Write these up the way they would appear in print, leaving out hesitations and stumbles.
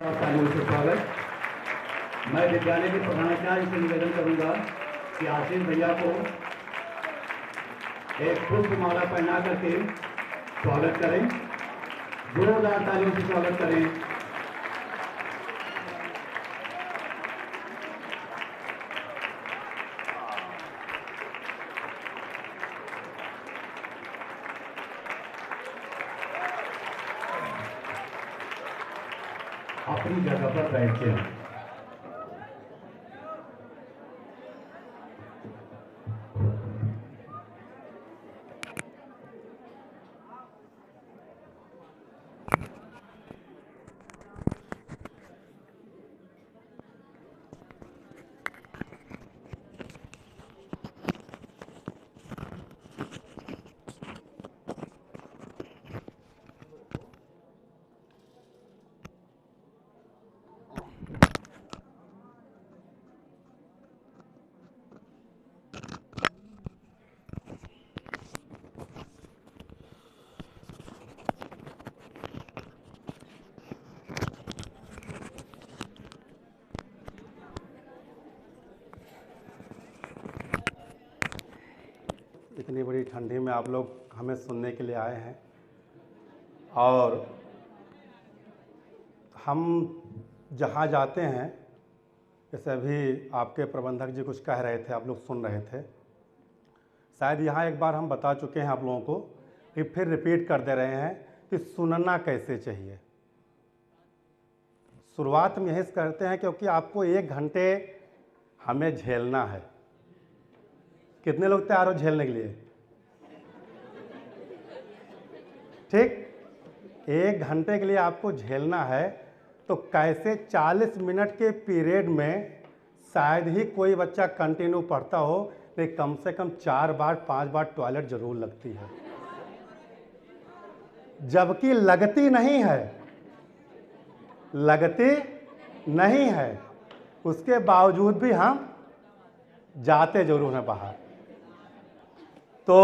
तालियों से स्वागत। मैं विद्यालय के प्रधानाचार्य से निवेदन करूंगा कि आशीष भैया को एक पुष्प माला पहना करके स्वागत करें। जोरदार तालियों से स्वागत करें। अपनी जगह पर बैठते हैं। इतनी बड़ी ठंडी में आप लोग हमें सुनने के लिए आए हैं और हम जहाँ जाते हैं, जैसे अभी आपके प्रबंधक जी कुछ कह रहे थे, आप लोग सुन रहे थे। शायद यहाँ एक बार हम बता चुके हैं आप लोगों को, फिर रिपीट कर दे रहे हैं कि सुनना कैसे चाहिए। शुरुआत में यही करते हैं क्योंकि आपको 1 घंटे हमें झेलना है। कितने लोग तैयार हो झेलने के लिए? ठीक, 1 घंटे के लिए आपको झेलना है। तो कैसे 40 मिनट के पीरियड में शायद ही कोई बच्चा कंटिन्यू पढ़ता हो, लेकिन कम से कम 4 बार 5 बार टॉयलेट जरूर लगती है, जबकि लगती नहीं है, लगती नहीं है, उसके बावजूद भी हम जाते जरूर हैं बाहर। तो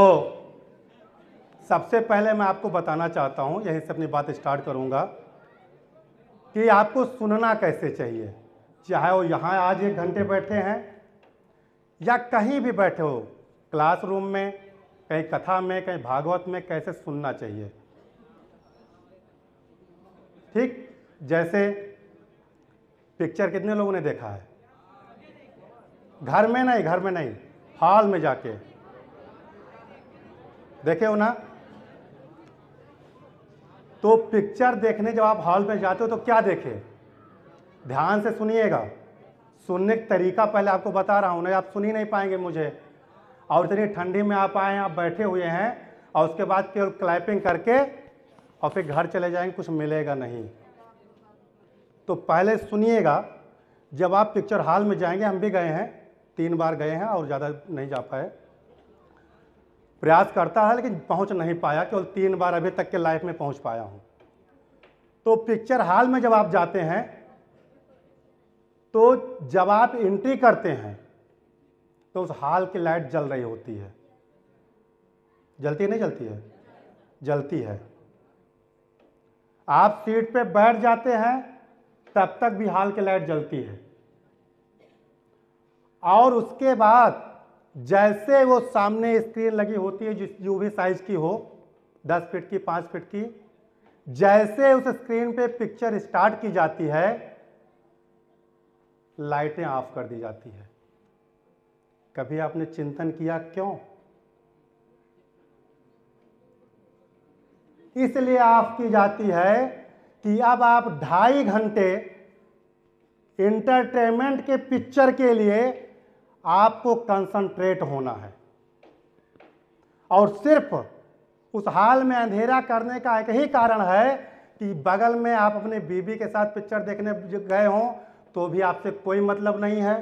सबसे पहले मैं आपको बताना चाहता हूं, यहीं से अपनी बात स्टार्ट करूंगा कि आपको सुनना कैसे चाहिए। चाहे वो यहाँ आज 1 घंटे बैठे हैं या कहीं भी बैठे हो, क्लासरूम में, कहीं कथा में, कहीं भागवत में, कैसे सुनना चाहिए। ठीक, जैसे पिक्चर कितने लोगों ने देखा है? घर में नहीं, हॉल में जाके देखे हो ना। तो पिक्चर देखने जब आप हॉल में जाते हो तो क्या देखे? ध्यान से सुनिएगा। सुनने का तरीका पहले आपको बता रहा हूं, नहीं आप सुन ही नहीं पाएंगे मुझे। और इतनी ठंडी में आप आए, आप बैठे हुए हैं और उसके बाद केवल क्लैपिंग करके और फिर घर चले जाएंगे, कुछ मिलेगा नहीं। तो पहले सुनिएगा। जब आप पिक्चर हॉल में जाएंगे, हम भी गए हैं, 3 बार गए हैं और ज़्यादा नहीं जा पाए। प्रयास करता है लेकिन पहुंच नहीं पाया, केवल 3 बार अभी तक के लाइफ में पहुंच पाया हूं। तो पिक्चर हॉल में जब आप जाते हैं तो जब आप एंट्री करते हैं तो उस हॉल की लाइट जल रही होती है। जलती नहीं जलती है? जलती है। आप सीट पे बैठ जाते हैं तब तक भी हॉल की लाइट जलती है। और उसके बाद जैसे वो सामने स्क्रीन लगी होती है, जो भी साइज की हो, 10 फीट की, 5 फीट की, जैसे उस स्क्रीन पे पिक्चर स्टार्ट की जाती है, लाइटें ऑफ कर दी जाती है। कभी आपने चिंतन किया क्यों? इसलिए ऑफ की जाती है कि अब आप 2.5 घंटे इंटरटेनमेंट के पिक्चर के लिए आपको कंसंट्रेट होना है। और सिर्फ उस हॉल में अंधेरा करने का एक ही कारण है कि बगल में आप अपने बीबी के साथ पिक्चर देखने गए हों तो भी आपसे कोई मतलब नहीं है,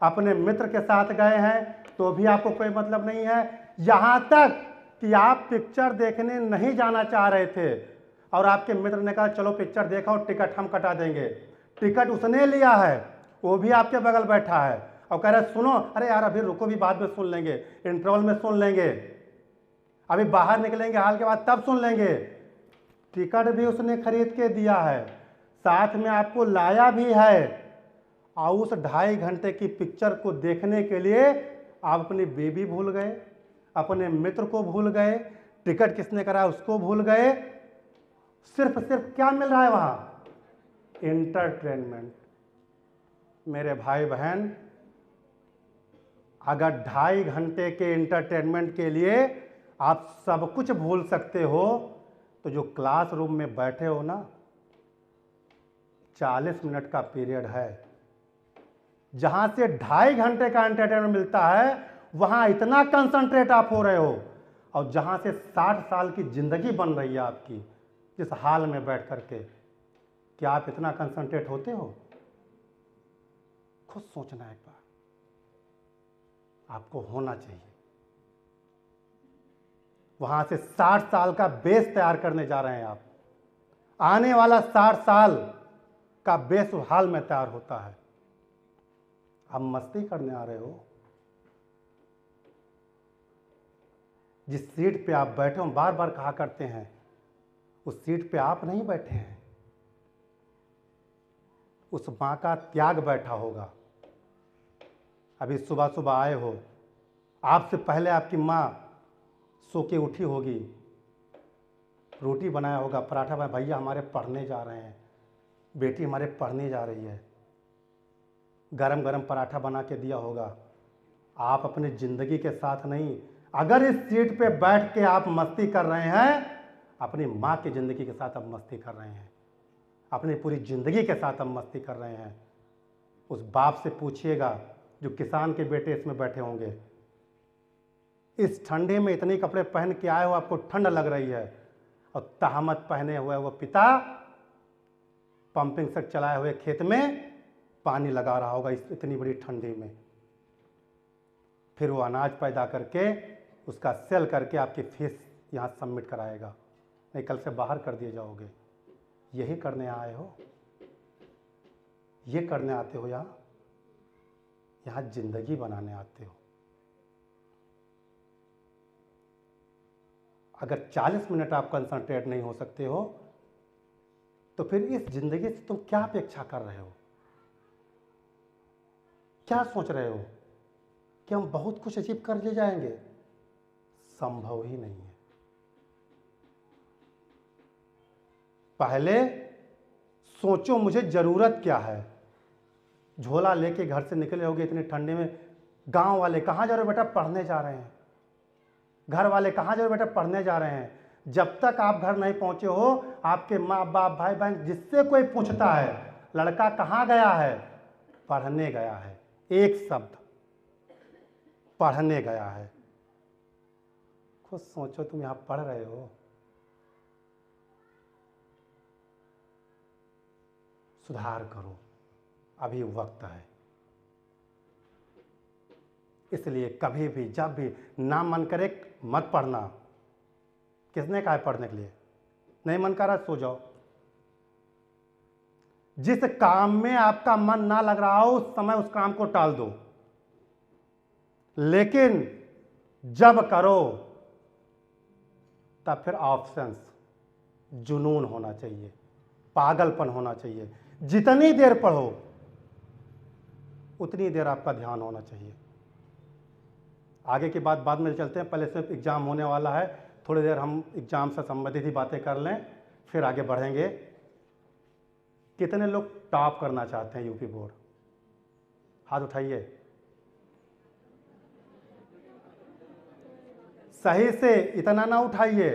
अपने मित्र के साथ गए हैं तो भी आपको कोई मतलब नहीं है, यहाँ तक कि आप पिक्चर देखने नहीं जाना चाह रहे थे और आपके मित्र ने कहा चलो पिक्चर देखो, टिकट हम कटा देंगे। टिकट उसने लिया है, वो भी आपके बगल बैठा है और कह रहे सुनो, अरे यार अभी रुको, भी बाद में सुन लेंगे, इंटरवल में सुन लेंगे, अभी बाहर निकलेंगे हॉल के बाद तब सुन लेंगे। टिकट भी उसने खरीद के दिया है, साथ में आपको लाया भी है, और उस 2.5 घंटे की पिक्चर को देखने के लिए आप अपनी बेबी भूल गए, अपने मित्र को भूल गए, टिकट किसने कराया उसको भूल गए। सिर्फ क्या मिल रहा है वहां? एंटरटेनमेंट। मेरे भाई बहन, अगर 2.5 घंटे के एंटरटेनमेंट के लिए आप सब कुछ भूल सकते हो, तो जो क्लासरूम में बैठे हो ना, 40 मिनट का पीरियड है, जहां से 2.5 घंटे का एंटरटेनमेंट मिलता है, वहां इतना कंसंट्रेट आप हो रहे हो, और जहां से 60 साल की जिंदगी बन रही है आपकी, जिस हाल में बैठ करके, क्या आप इतना कंसंट्रेट होते हो? खुद सोचना एक बार, आपको होना चाहिए। वहां से 60 साल का बेस तैयार करने जा रहे हैं आप। आने वाला 60 साल का बेस उस हाल में तैयार होता है। आप मस्ती करने आ रहे हो। जिस सीट पे आप बैठे हो, बार बार कहा करते हैं, उस सीट पे आप नहीं बैठे हैं, उस मां का त्याग बैठा होगा। अभी सुबह सुबह आए हो, आपसे पहले आपकी माँ सो के उठी होगी, रोटी बनाया होगा, पराठा बनाया, भैया हमारे पढ़ने जा रहे हैं, बेटी हमारे पढ़ने जा रही है, गरम गरम पराठा बना के दिया होगा। आप अपनी ज़िंदगी के साथ नहीं, अगर इस सीट पे बैठ के आप मस्ती कर रहे हैं, अपनी माँ की ज़िंदगी के साथ आप मस्ती कर रहे हैं, अपनी पूरी ज़िंदगी के साथ आप मस्ती कर रहे हैं। उस बाप से पूछिएगा जो किसान के बेटे इसमें बैठे होंगे, इस ठंडे में इतने कपड़े पहन के आए हो, आपको ठंड लग रही है, और तहमत पहने हुए वो पिता पंपिंग सेट चलाए हुए खेत में पानी लगा रहा होगा इस इतनी बड़ी ठंडी में। फिर वो अनाज पैदा करके उसका सेल करके आपकी फीस यहाँ सबमिट कराएगा, नहीं कल से बाहर कर दिए जाओगे। यही करने आए हो? ये करने आते हो? यहाँ जिंदगी बनाने आते हो। अगर 40 मिनट आप कंसंट्रेट नहीं हो सकते हो, तो फिर इस जिंदगी से तुम क्या अपेक्षा कर रहे हो? क्या सोच रहे हो कि हम बहुत कुछ अचीव कर ले जाएंगे? संभव ही नहीं है। पहले सोचो मुझे जरूरत क्या है। झोला लेके घर से निकले होगे इतनी ठंडी में, गांव वाले कहाँ जा रहे हो बेटा? पढ़ने जा रहे हैं। घर वाले कहाँ जा रहे हो बेटा? पढ़ने जा रहे हैं। जब तक आप घर नहीं पहुंचे हो, आपके माँ बाप भाई बहन जिससे कोई पूछता है लड़का कहाँ गया है, पढ़ने गया है, एक शब्द पढ़ने गया है। खुद सोचो, तुम यहां पढ़ रहे हो, सुधार करो, अभी वक्त है। इसलिए कभी भी जब भी ना मन करे मत पढ़ना। किसने कहा है पढ़ने के लिए? नहीं मन कर रहा, सो जाओ। जिस काम में आपका मन ना लग रहा हो उस समय उस काम को टाल दो, लेकिन जब करो तब फिर ऑप्शंस, जुनून होना चाहिए, पागलपन होना चाहिए। जितनी देर पढ़ो उतनी देर आपका ध्यान होना चाहिए। आगे की बात बाद में चलते हैं, पहले सिर्फ एग्जाम होने वाला है, थोड़ी देर हम एग्जाम से संबंधित ही बातें कर लें, फिर आगे बढ़ेंगे। कितने लोग टॉप करना चाहते हैं यूपी बोर्ड? हाथ उठाइए। सही से इतना ना उठाइए।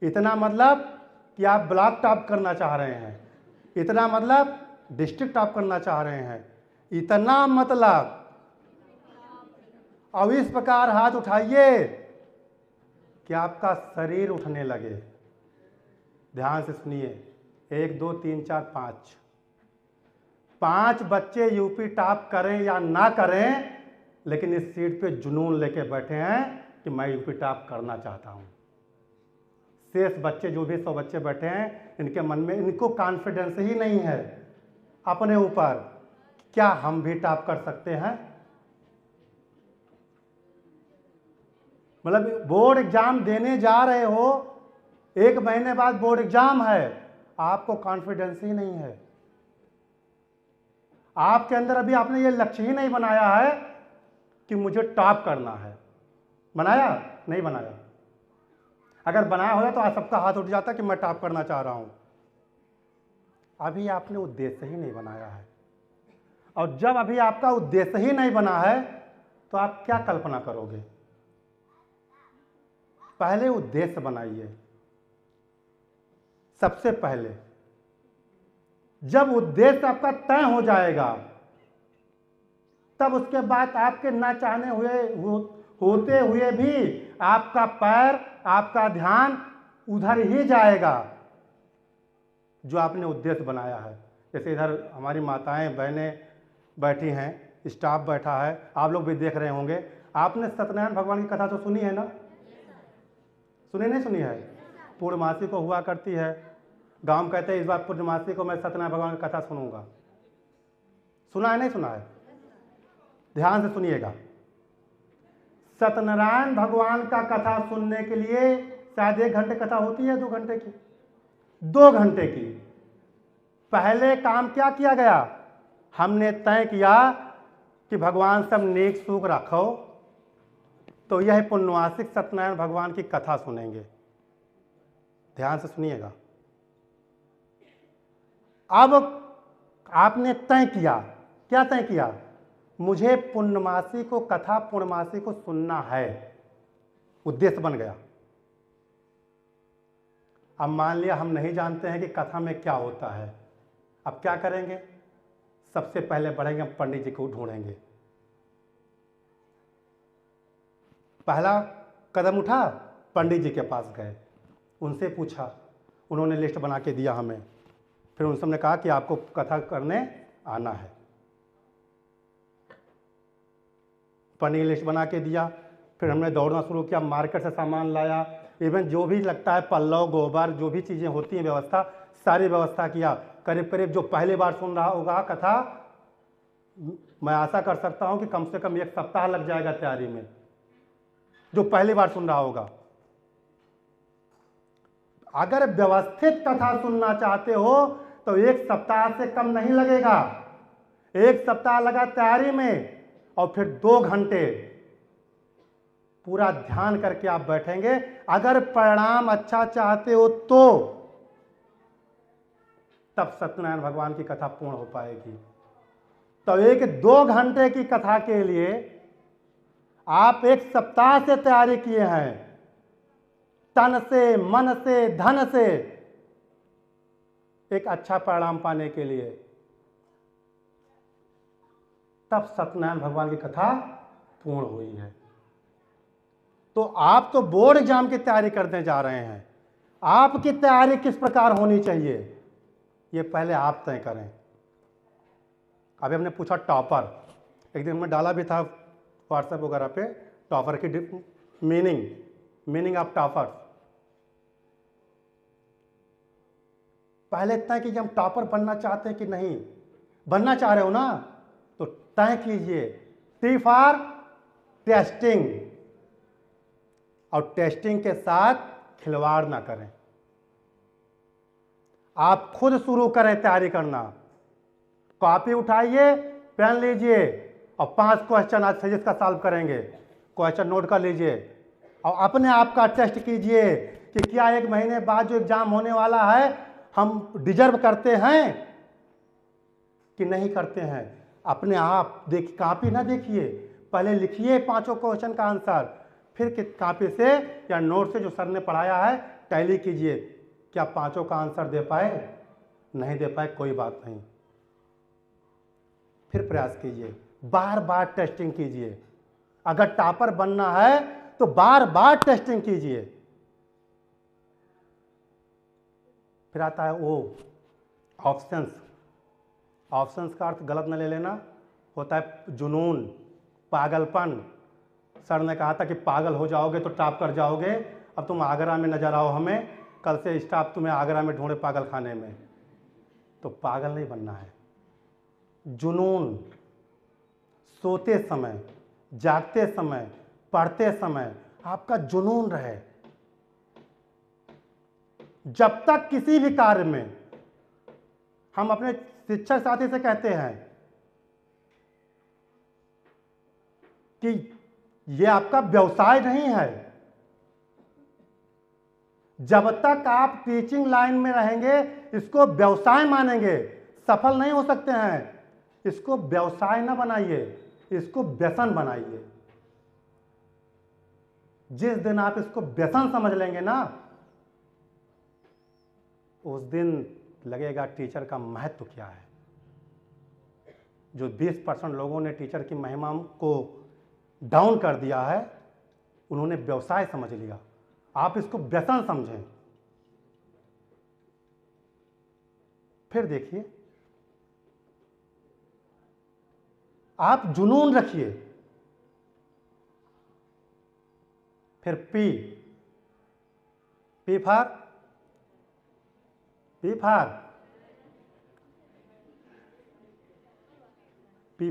इतना मतलब कि आप ब्लॉक टॉप करना चाह रहे हैं, इतना मतलब डिस्ट्रिक्ट टॉप करना चाह रहे हैं, इतना मतलब। अब इस प्रकार हाथ उठाइए कि आपका शरीर उठने लगे। ध्यान से सुनिए, 1 2 3 4 5 5 बच्चे यूपी टॉप करें या ना करें, लेकिन इस सीट पे जुनून लेके बैठे हैं कि मैं यूपी टॉप करना चाहता हूं। शेष बच्चे जो भी 100 बच्चे बैठे हैं, इनके मन में इनको कॉन्फिडेंस ही नहीं है अपने ऊपर, क्या हम भी टॉप कर सकते हैं। मतलब बोर्ड एग्जाम देने जा रहे हो, 1 महीने बाद बोर्ड एग्जाम है, आपको कॉन्फिडेंस ही नहीं है। आपके अंदर अभी आपने ये लक्ष्य ही नहीं बनाया है कि मुझे टॉप करना है। बनाया? नहीं बनाया। अगर बनाया होता तो आज सबका हाथ उठ जाता कि मैं टॉप करना चाह रहा हूं। अभी आपने उद्देश्य ही नहीं बनाया है, और जब अभी आपका उद्देश्य ही नहीं बना है तो आप क्या कल्पना करोगे? पहले उद्देश्य बनाइए। सबसे पहले जब उद्देश्य आपका तय हो जाएगा, तब उसके बाद आपके ना चाहने होते हुए भी आपका पैर, आपका ध्यान उधर ही जाएगा जो आपने उद्देश्य बनाया है। जैसे इधर हमारी माताएं बहनें बैठी हैं, स्टाफ बैठा है, आप लोग भी देख रहे होंगे। आपने सत्यनारायण भगवान की कथा तो सुनी है ना? सुनी नहीं सुनी है? पूर्णमासी को हुआ करती है। गांव में कहते हैं इस बार पूर्णमासी को मैं सत्यनारायण भगवान की कथा सुनूंगा। सुना है नहीं सुना है? ध्यान से सुनिएगा। सत्यनारायण भगवान का कथा सुनने के लिए शायद 1 घंटे कथा होती है, 2 घंटे की, 2 घंटे की। पहले काम क्या किया गया? हमने तय किया कि भगवान सब नेक सुख रखो, तो यह पुण्यवासिक सत्यनारायण भगवान की कथा सुनेंगे। ध्यान से सुनिएगा। अब आपने तय किया, क्या तय किया? मुझे पूर्णमासी को कथा पूर्णमासी को सुनना है। उद्देश्य बन गया। अब मान लिया हम नहीं जानते हैं कि कथा में क्या होता है, अब क्या करेंगे? सबसे पहले बढ़ेंगे, हम पंडित जी को ढूंढेंगे। पहला कदम उठा, पंडित जी के पास गए, उनसे पूछा, उन्होंने लिस्ट बना के दिया हमें। फिर उन सबने कहा कि आपको कथा करने आना है। पंडित लिस्ट बना के दिया। फिर हमने दौड़ना शुरू किया, मार्केट से सामान लाया, इवन जो भी लगता है पल्लव गोबर जो भी चीज़ें होती हैं व्यवस्था, सारी व्यवस्था किया। करीब करीब जो पहली बार सुन रहा होगा कथा, मैं आशा कर सकता हूं कि कम से कम 1 सप्ताह लग जाएगा तैयारी में, जो पहली बार सुन रहा होगा। अगर व्यवस्थित कथा सुनना चाहते हो तो 1 सप्ताह से कम नहीं लगेगा। 1 सप्ताह लगा तैयारी में, और फिर 2 घंटे पूरा ध्यान करके आप बैठेंगे। अगर परिणाम अच्छा चाहते हो तो तब सत्यनारायण भगवान की कथा पूर्ण हो पाएगी। तो 1-2 घंटे की कथा के लिए आप 1 सप्ताह से तैयारी किए हैं, तन से, मन से, धन से, एक अच्छा परिणाम पाने के लिए। तब सत्यनारायण भगवान की कथा पूर्ण हुई है। तो आप तो बोर्ड एग्जाम की तैयारी करने जा रहे हैं, आपकी तैयारी किस प्रकार होनी चाहिए ये पहले आप तय करें। अभी हमने पूछा टॉपर, एक दिन हमने डाला भी था व्हाट्सएप वगैरह पे, टॉपर की मीनिंग ऑफ टॉपर। पहले तय कीजिए हम टॉपर बनना चाहते हैं कि नहीं। बनना चाह रहे हो ना, तो तय कीजिए टी फॉर टेस्टिंग, और टेस्टिंग के साथ खिलवाड़ ना करें। आप खुद शुरू करें तैयारी करना। कॉपी उठाइए, पेन लीजिए, और 5 क्वेश्चन आज फिजिक्स का सॉल्व करेंगे, क्वेश्चन नोट कर लीजिए, और अपने आप का टेस्ट कीजिए कि क्या 1 महीने बाद जो एग्जाम होने वाला है हम डिजर्व करते हैं कि नहीं करते हैं। अपने आप देखिए, कॉपी ना देखिए, पहले लिखिए 5 क्वेश्चन का आंसर, फिर कॉपी से या नोट से जो सर ने पढ़ाया है टैली कीजिए। क्या 5 का आंसर दे पाए? नहीं दे पाए, कोई बात नहीं, फिर प्रयास कीजिए, बार बार टेस्टिंग कीजिए। अगर टॉपर बनना है तो बार बार टेस्टिंग कीजिए। फिर आता है वो ऑप्शंस का अर्थ गलत न ले लेना, होता है जुनून, पागलपन। सर ने कहा था कि पागल हो जाओगे तो टॉप कर जाओगे, अब तुम आगरा में नजर आओ हमें, कल से स्टाफ तुम्हें आगरा में ढूंढे पागल खाने में। तो पागल नहीं बनना है। जुनून, सोते समय, जागते समय, पढ़ते समय आपका जुनून रहे। जब तक किसी भी कार्य में हम अपने शिक्षक साथी से कहते हैं कि ये आपका व्यवसाय नहीं है। जब तक आप टीचिंग लाइन में रहेंगे इसको व्यवसाय मानेंगे, सफल नहीं हो सकते हैं। इसको व्यवसाय ना बनाइए, इसको व्यसन बनाइए। जिस दिन आप इसको व्यसन समझ लेंगे ना, उस दिन लगेगा टीचर का महत्व क्या है। जो 20% लोगों ने टीचर की महिमा को डाउन कर दिया है, उन्होंने व्यवसाय समझ लिया। आप इसको व्यसन समझें। फिर देखिए, आप जुनून रखिए। फिर पी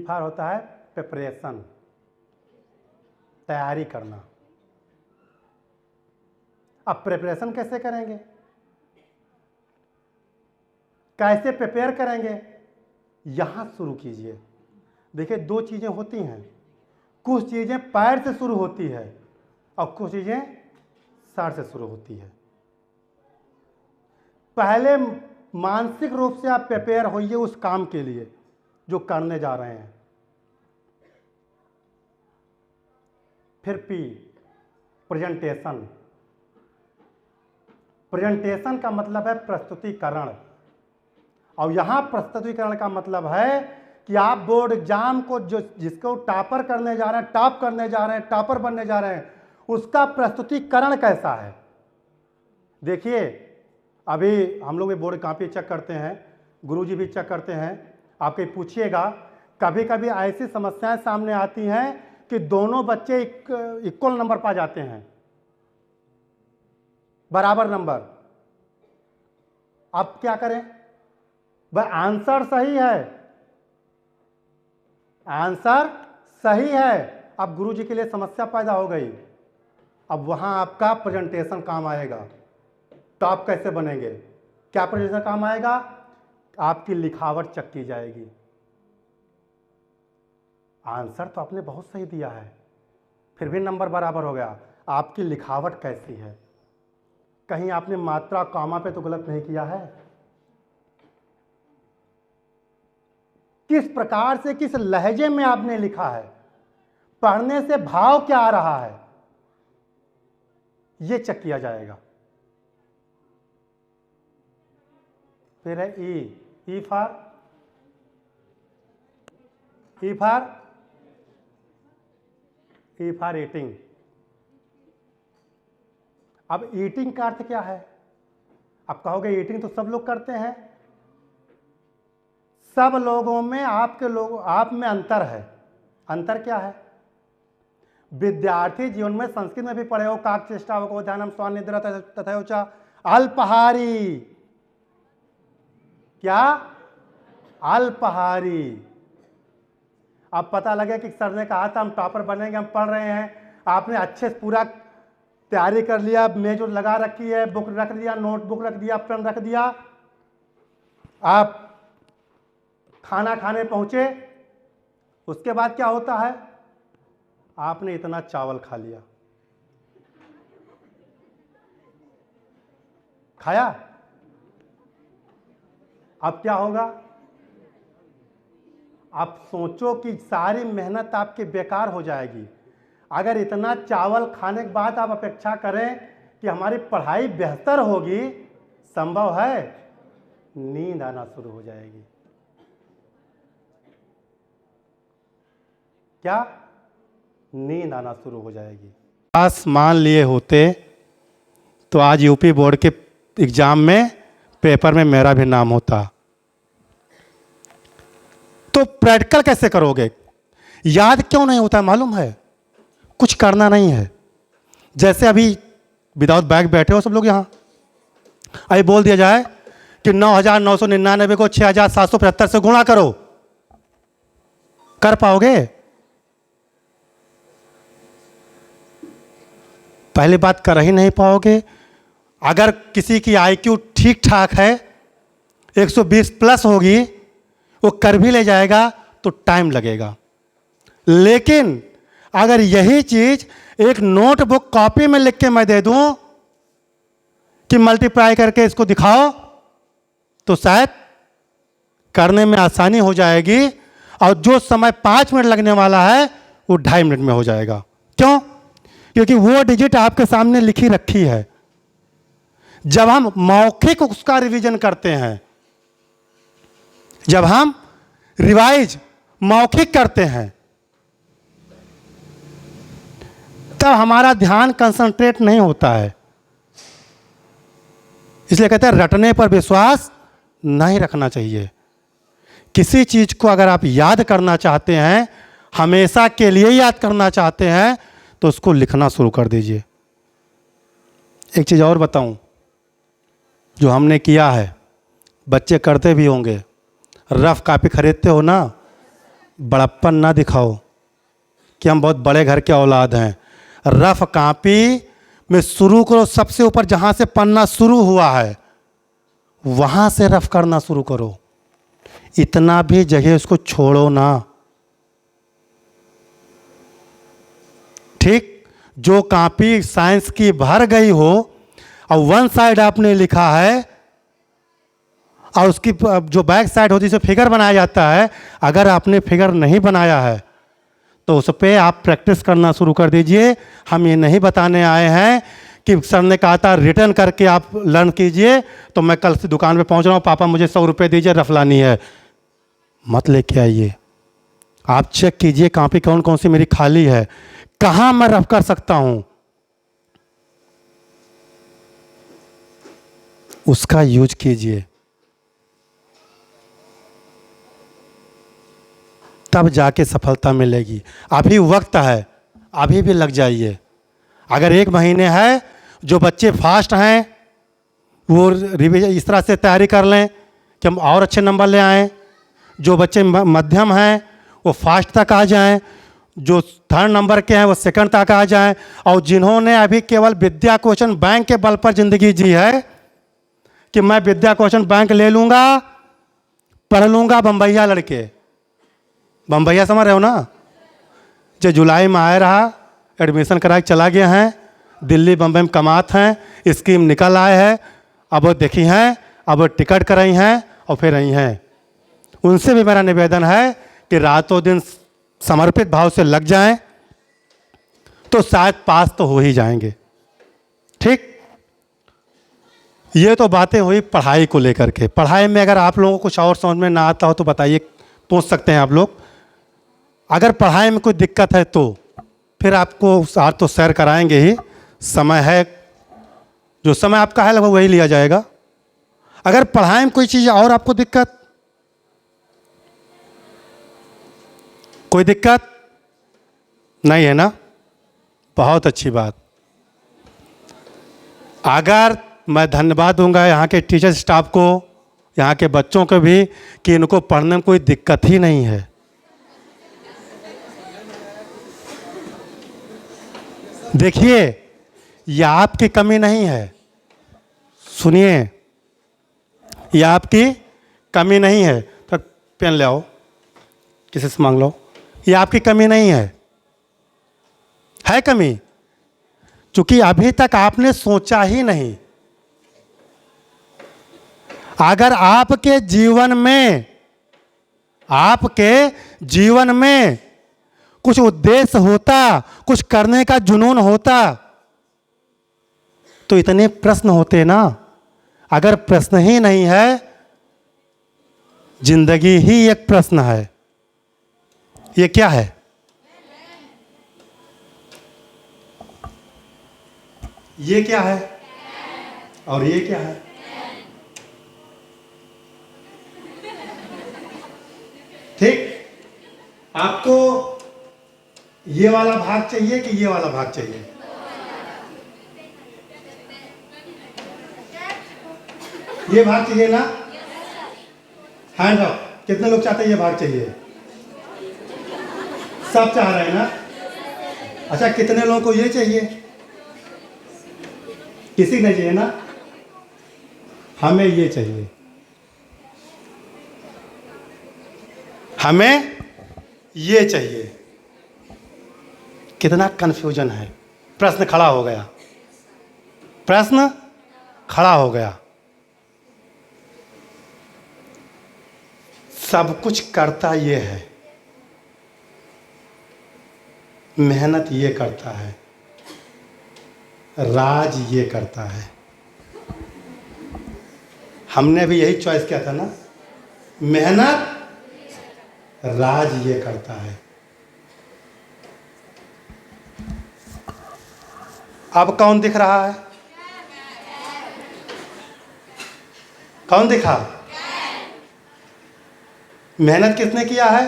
फॉर होता है प्रिपरेशन, तैयारी करना। अब प्रिपरेशन कैसे करेंगे, कैसे प्रिपेयर करेंगे, यहां शुरू कीजिए। देखिए, दो चीजें होती हैं। कुछ चीजें पैर से शुरू होती है और कुछ चीजें सर से शुरू होती है। पहले मानसिक रूप से आप प्रिपेयर होइए उस काम के लिए जो करने जा रहे हैं। फिर पी, प्रेजेंटेशन। प्रेजेंटेशन का मतलब है प्रस्तुतिकरण, और यहां प्रस्तुतिकरण का मतलब है कि आप बोर्ड एग्जाम को जिसको टॉपर करने जा रहे हैं, टॉप करने जा रहे हैं, टॉपर बनने जा रहे हैं, उसका प्रस्तुतिकरण कैसा है। देखिए, अभी हम लोग भी बोर्ड कॉपी चेक करते हैं, गुरुजी भी चेक करते हैं। आप कहीं पूछिएगा, कभी कभी ऐसी समस्याएं सामने आती हैं कि दोनों बच्चे इक्वल नंबर पा जाते हैं, बराबर नंबर। अब क्या करें, वह आंसर सही है, आंसर सही है। अब गुरुजी के लिए समस्या पैदा हो गई। अब वहां आपका प्रेजेंटेशन काम आएगा। तो आप कैसे बनेंगे, क्या प्रेजेंटेशन काम आएगा, आपकी लिखावट चेक की जाएगी। आंसर तो आपने बहुत सही दिया है, फिर भी नंबर बराबर हो गया, आपकी लिखावट कैसी है, कहीं आपने मात्रा कॉमा पे तो गलत नहीं किया है। किस प्रकार से, किस लहजे में आपने लिखा है, पढ़ने से भाव क्या आ रहा है, यह चेक किया जाएगा। फिर है ई फॉर ईटिंग। अब ईटिंग का अर्थ क्या है। आप कहोगे ईटिंग तो सब लोग करते हैं। सब लोगों में आप में अंतर है। अंतर क्या है, विद्यार्थी जीवन में संस्कृत में भी पढ़े हो, काक चेष्टा को ध्यानम स्वान निद्रा तथयोचा अल्पहारी। क्या, अल्पहारी। अब पता लगे कि सर ने कहा था हम टॉपर बनेंगे, हम पढ़ रहे हैं, आपने अच्छे से पूरा तैयारी कर लिया, मेज लगा रखी है, बुक रख दिया, नोटबुक रख दिया, पेन रख दिया, आप खाना खाने पहुंचे। उसके बाद क्या होता है, आपने इतना चावल खा लिया, खाया। अब क्या होगा, आप सोचो कि सारी मेहनत आपकी बेकार हो जाएगी। अगर इतना चावल खाने के बाद आप अपेक्षा करें कि हमारी पढ़ाई बेहतर होगी, संभव है, नींद आना शुरू हो जाएगी। क्या, नींद आना शुरू हो जाएगी। पास मान लिए होते तो आज यूपी बोर्ड के एग्जाम में पेपर में मेरा भी नाम होता। तो प्रैक्टिकल कैसे करोगे, याद क्यों नहीं होता मालूम है, कुछ करना नहीं है। जैसे अभी विदाउट बैग बैठे हो सब लोग यहाँ, अभी बोल दिया जाए कि 9,999 को 6,775 से गुणा करो, कर पाओगे? पहली बात, कर ही नहीं पाओगे। अगर किसी की आईक्यू ठीक ठाक है, 120 प्लस होगी, वो कर भी ले जाएगा तो टाइम लगेगा। लेकिन अगर यही चीज एक नोटबुक कॉपी में लिख के मैं दे दूं कि मल्टीप्लाई करके इसको दिखाओ, तो शायद करने में आसानी हो जाएगी, और जो समय 5 मिनट लगने वाला है वो 2.5 मिनट में हो जाएगा। क्यों? क्योंकि वो डिजिट आपके सामने लिखी रखी है। जब हम मौखिक उसका रिवीजन करते हैं, जब हम रिवाइज मौखिक करते हैं, तब हमारा ध्यान कंसंट्रेट नहीं होता है। इसलिए कहते हैं रटने पर विश्वास नहीं रखना चाहिए। किसी चीज को अगर आप याद करना चाहते हैं, हमेशा के लिए याद करना चाहते हैं, तो उसको लिखना शुरू कर दीजिए। एक चीज और बताऊं, जो हमने किया है, बच्चे करते भी होंगे, रफ कॉपी खरीदते हो ना, बड़प्पन ना दिखाओ कि हम बहुत बड़े घर के औलाद हैं। रफ कॉपी में शुरू करो, सबसे ऊपर जहां से पन्ना शुरू हुआ है वहां से रफ करना शुरू करो। इतना भी जगह उसको छोड़ो ना। ठीक? जो कॉपी साइंस की भर गई हो और वन साइड आपने लिखा है और उसकी जो बैक साइड होती है उसे फिगर बनाया जाता है, अगर आपने फिगर नहीं बनाया है तो उस पर आप प्रैक्टिस करना शुरू कर दीजिए। हम ये नहीं बताने आए हैं कि सर ने कहा था रिटर्न करके आप लर्न कीजिए, तो मैं कल से दुकान पे पहुंच रहा हूँ, पापा मुझे 100 रुपये दीजिए, रफ लानी है। मत लेके आइए। आप चेक कीजिए कॉपी कौन कौन सी मेरी खाली है, कहाँ मैं रफ कर सकता हूँ, उसका यूज कीजिए। तब जाके सफलता मिलेगी। अभी वक्त है, अभी भी लग जाइए। अगर 1 महीने है, जो बच्चे फास्ट हैं वो रिवीजन इस तरह से तैयारी कर लें कि हम और अच्छे नंबर ले आएँ। जो बच्चे मध्यम हैं वो फास्ट तक आ जाएं, जो 3rd नंबर के हैं वो 2nd तक आ जाएं, और जिन्होंने अभी केवल विद्या क्वेश्चन बैंक के बल पर ज़िंदगी जी है कि मैं विद्या क्वेश्चन बैंक ले लूँगा, पढ़ लूँगा, बम्बैया लड़के, बम्बैया समझ रहे हो ना, जो जुलाई में आया रहा, एडमिशन करा के चला गया है, दिल्ली बम्बई में कमात हैं, स्कीम निकल आए हैं, अब वो देखी हैं, अब वो टिकट कराई हैं और फिर आई हैं। उनसे भी मेरा निवेदन है कि रातों दिन समर्पित भाव से लग जाएं, तो शायद पास तो हो ही जाएंगे। ठीक? ये तो बातें हुई पढ़ाई को लेकर के। पढ़ाई में अगर आप लोगों को कुछ और समझ में ना आता हो तो बताइए, पूछ सकते हैं आप लोग। अगर पढ़ाई में कोई दिक्कत है तो फिर आपको आज तो सैर कराएंगे ही, समय है, जो समय आपका है लगभग वही लिया जाएगा। अगर पढ़ाई में कोई चीज़ और आपको दिक्कत, कोई दिक्कत नहीं है ना, बहुत अच्छी बात। अगर मैं धन्यवाद दूंगा यहाँ के टीचर स्टाफ को, यहाँ के बच्चों को भी, कि इनको पढ़ने में कोई दिक्कत ही नहीं है। देखिए, ये आपकी कमी नहीं है, सुनिए, ये आपकी कमी नहीं है। तो पेन ले आओ, किसी से मांग लो। ये आपकी कमी नहीं है कमी, क्योंकि अभी तक आपने सोचा ही नहीं। अगर आपके जीवन में कुछ उद्देश्य होता, कुछ करने का जुनून होता, तो इतने प्रश्न होते ना। अगर प्रश्न ही नहीं है, जिंदगी ही एक प्रश्न है। ये क्या है? ये क्या है? और ये क्या है? ठीक? आपको ये वाला भाग चाहिए कि ये वाला भाग चाहिए? ये भाग चाहिए ना? Hand up. कितने लोग चाहते हैं ये भाग चाहिए? सब चाह रहे हैं ना? अच्छा, कितने लोगों को ये चाहिए? किसी नहीं चाहिए ना? हमें ये चाहिए। हमें ये चाहिए। कितना कन्फ्यूजन है। प्रश्न खड़ा हो गया, प्रश्न खड़ा हो गया। सब कुछ करता ये है, मेहनत ये करता है, राज ये करता है। हमने भी यही चॉइस किया था ना, मेहनत राज ये करता है। अब कौन दिख रहा है? कौन दिखा? मेहनत किसने किया है?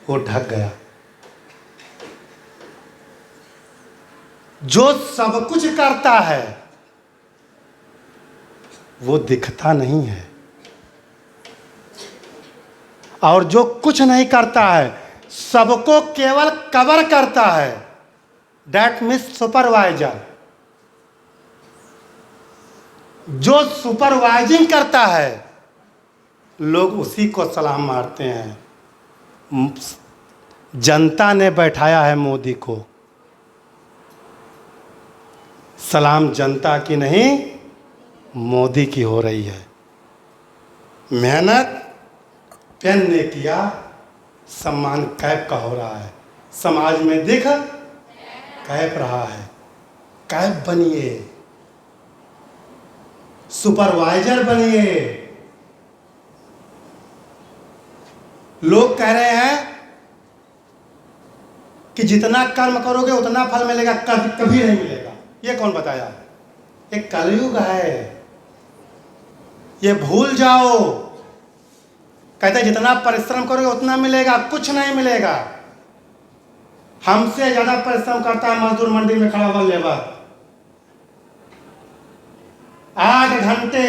वो ढक गया। जो सब कुछ करता है वो दिखता नहीं है, और जो कुछ नहीं करता है सबको केवल कवर करता है। That means supervisor. जो सुपरवाइजिंग करता है लोग उसी को सलाम मारते हैं। जनता ने बैठाया है मोदी को, सलाम जनता की नहीं मोदी की हो रही है। मेहनत पेन ने किया, सम्मान कैप का हो रहा है। समाज में दिख कैप रहा है। कैप बनिए, सुपरवाइजर बनिए। लोग कह रहे हैं कि जितना कर्म करोगे उतना फल मिलेगा, कभी नहीं मिलेगा। ये कौन बताया? ये कलयुग है, ये भूल जाओ। कहते हैं जितना परिश्रम करोगे उतना मिलेगा, कुछ नहीं मिलेगा। हमसे ज्यादा परिश्रम करता है मजदूर मंडी में खड़ा हुआ लेबर। 8 घंटे,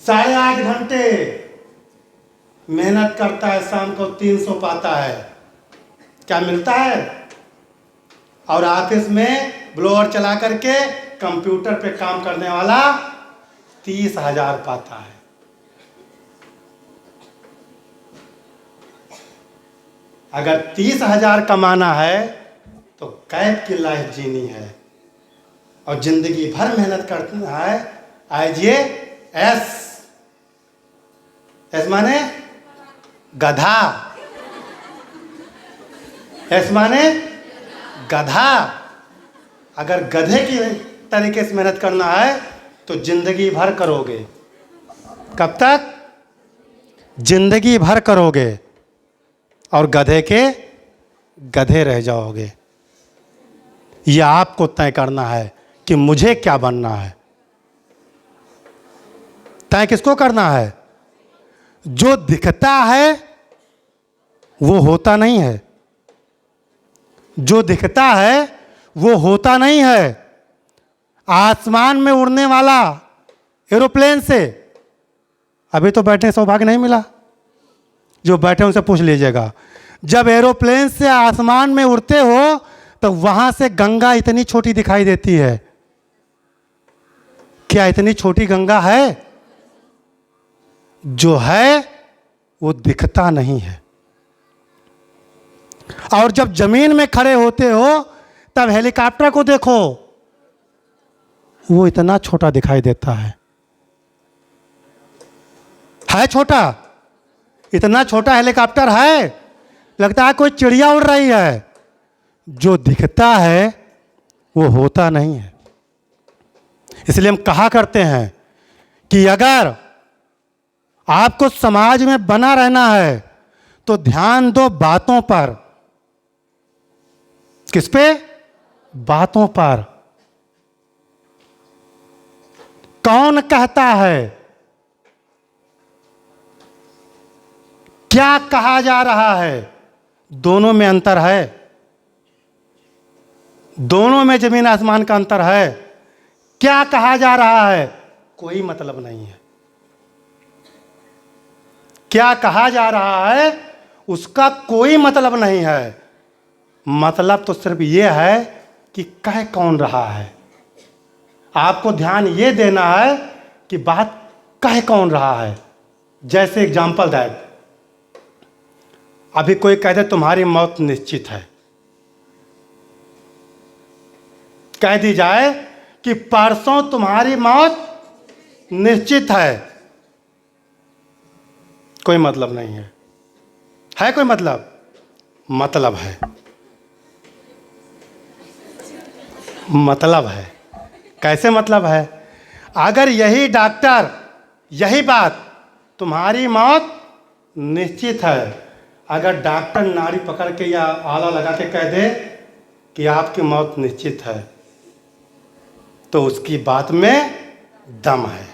8.5 घंटे मेहनत करता है, शाम को 300 पाता है। क्या मिलता है? और ऑफिस में ब्लोअर चला करके कंप्यूटर पे काम करने वाला 30,000 पाता है। अगर 30,000 कमाना है तो कैप की लाइफ जीनी है और जिंदगी भर मेहनत करना है। आइए एस माने गधा, एस माने गधा। अगर गधे की तरीके से मेहनत करना है तो जिंदगी भर करोगे। कब तक? जिंदगी भर करोगे और गधे के गधे रह जाओगे। यह आपको तय करना है कि मुझे क्या बनना है। तय किसको करना है? जो दिखता है वो होता नहीं है, जो दिखता है वो होता नहीं है। आसमान में उड़ने वाला एरोप्लेन से अभी तो बैठने सौभाग्य नहीं मिला, जो बैठे उनसे पूछ लीजिएगा। जब एरोप्लेन से आसमान में उड़ते हो तो वहां से गंगा इतनी छोटी दिखाई देती है। क्या इतनी छोटी गंगा है? जो है वो दिखता नहीं है। और जब जमीन में खड़े होते हो तब हेलीकॉप्टर को देखो, वो इतना छोटा दिखाई देता है छोटा। इतना छोटा हेलीकॉप्टर है, लगता है कोई चिड़िया उड़ रही है। जो दिखता है वो होता नहीं है। इसलिए हम कहा करते हैं कि अगर आपको समाज में बना रहना है तो ध्यान दो बातों पर। किस पे? बातों पर। कौन कहता है, क्या कहा जा रहा है, दोनों में अंतर है। दोनों में जमीन आसमान का अंतर है। क्या कहा जा रहा है कोई मतलब नहीं है। क्या कहा जा रहा है उसका कोई मतलब नहीं है। मतलब तो सिर्फ यह है कि कह कौन रहा है। आपको ध्यान यह देना है कि बात कह कौन रहा है। जैसे एग्जाम्पल दैट अभी कोई कह दे तुम्हारी मौत निश्चित है, कह दी जाए कि परसों तुम्हारी मौत निश्चित है, कोई मतलब नहीं है कोई मतलब? मतलब है, मतलब है। कैसे मतलब है? अगर यही डॉक्टर यही बात तुम्हारी मौत निश्चित है, अगर डॉक्टर नाड़ी पकड़ के या आला लगा के कह दे कि आपकी मौत निश्चित है, तो उसकी बात में दम है,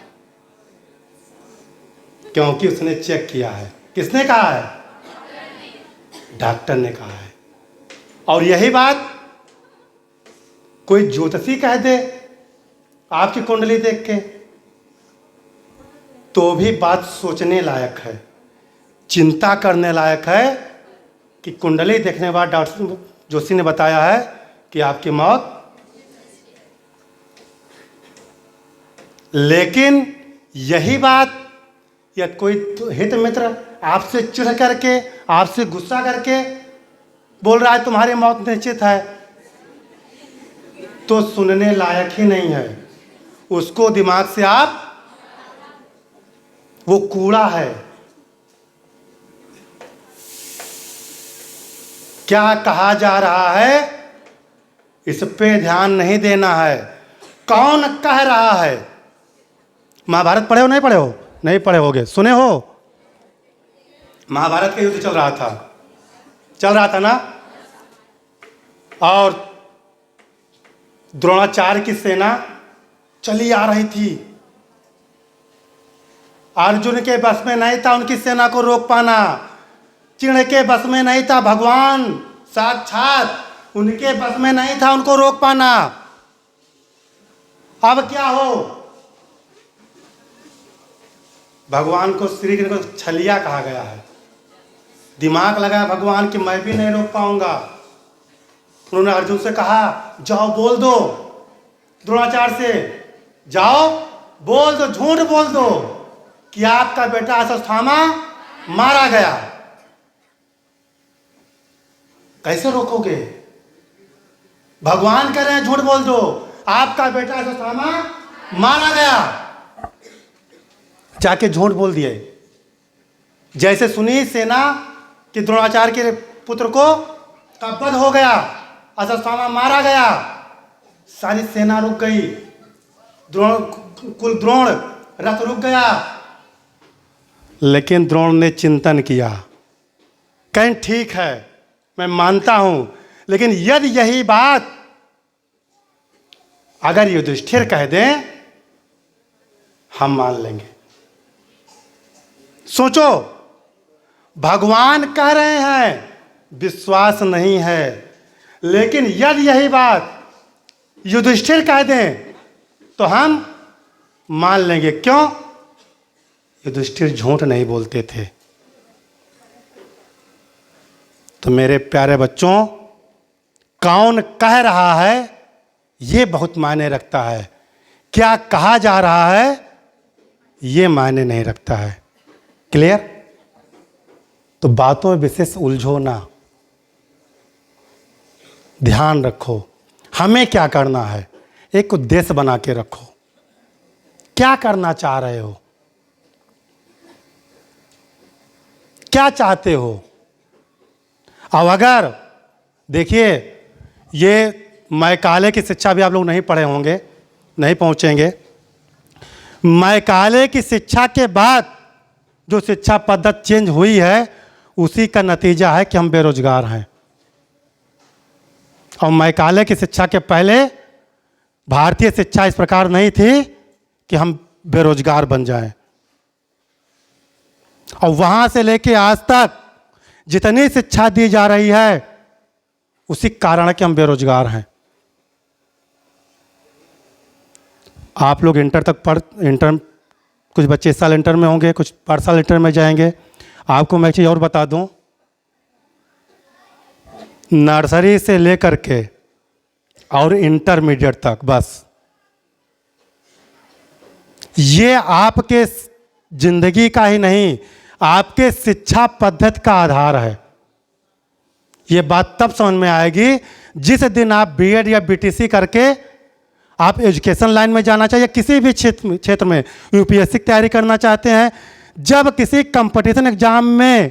क्योंकि उसने चेक किया है। किसने कहा है? डॉक्टर ने कहा है। और यही बात कोई ज्योतिषी कह दे आपकी कुंडली देख के, तो भी बात सोचने लायक है, चिंता करने लायक है कि कुंडली देखने के बाद डॉक्टर जोशी ने बताया है कि आपकी मौत। लेकिन यही बात या कोई हित मित्र आपसे चिढ़ करके, आपसे गुस्सा करके बोल रहा है तुम्हारी मौत निश्चित है, तो सुनने लायक ही नहीं है। उसको दिमाग से आप, वो कूड़ा है। क्या कहा जा रहा है इस पे ध्यान नहीं देना है। कौन कह रहा है? महाभारत पढ़े हो नहीं पढ़े हो? नहीं पढ़े होगे, सुने हो? महाभारत का युद्ध चल रहा था ना, और द्रोणाचार्य की सेना चली आ रही थी। अर्जुन के बस में नहीं था उनकी सेना को रोक पाना, चिड़ के बस में नहीं था, भगवान साक्षात उनके बस में नहीं था उनको रोक पाना। अब क्या हो? भगवान को, श्री कृष्ण को छलिया कहा गया है। दिमाग लगाया भगवान कि मैं भी नहीं रोक पाऊंगा। उन्होंने अर्जुन से कहा जाओ बोल दो, द्रोणाचार्य से जाओ बोल दो, झूठ बोल दो कि आपका बेटा अश्वत्थामा मारा गया। कैसे रोकोगे? भगवान कह रहे हैं झूठ बोल दो, आपका बेटा अश्वत्थामा मारा गया। जाके झूठ बोल दिए। जैसे सुनी सेना कि द्रोणाचार्य के पुत्र को कब्बद हो गया, अश्वत्थामा मारा गया, सारी सेना रुक गई, द्रोण रथ रुक गया। लेकिन द्रोण ने चिंतन किया, कहीं ठीक है मैं मानता हूं, लेकिन यदि यही बात अगर युधिष्ठिर कह दें हम मान लेंगे। सोचो, भगवान कह रहे हैं विश्वास नहीं है, लेकिन यदि यही बात युधिष्ठिर कह दें तो हम मान लेंगे। क्यों? युधिष्ठिर झूठ नहीं बोलते थे। तो मेरे प्यारे बच्चों, कौन कह रहा है ये बहुत मायने रखता है, क्या कहा जा रहा है ये मायने नहीं रखता है। क्लियर? तो बातों में विशेष उलझो ना, ध्यान रखो हमें क्या करना है, एक उद्देश्य बना के रखो, क्या करना चाह रहे हो, क्या चाहते हो। अब अगर देखिए, ये मैकाले की शिक्षा भी आप लोग नहीं पढ़े होंगे, नहीं पहुंचेंगे। मैकाले की शिक्षा के बाद जो शिक्षा पद्धति चेंज हुई है, उसी का नतीजा है कि हम बेरोजगार हैं। और मैकाले की शिक्षा के पहले भारतीय शिक्षा इस प्रकार नहीं थी कि हम बेरोजगार बन जाएं। और वहां से लेके आज तक जितनी शिक्षा दी जा रही है, उसी कारण है कि हम बेरोजगार हैं। आप लोग इंटर तक कुछ बच्चे इस साल इंटर में होंगे, कुछ पर साल इंटर में जाएंगे। आपको मैं एक चीज़ और बता दूं, नर्सरी से लेकर के और इंटरमीडिएट तक, बस ये आपके जिंदगी का ही नहीं, आपके शिक्षा पद्धति का आधार है। ये बात तब समझ में आएगी जिस दिन आप बीएड या बीटीसी करके आप एजुकेशन लाइन में जाना चाहिए, किसी भी क्षेत्र में यूपीएससी की तैयारी करना चाहते हैं, जब किसी कंपटीशन एग्जाम में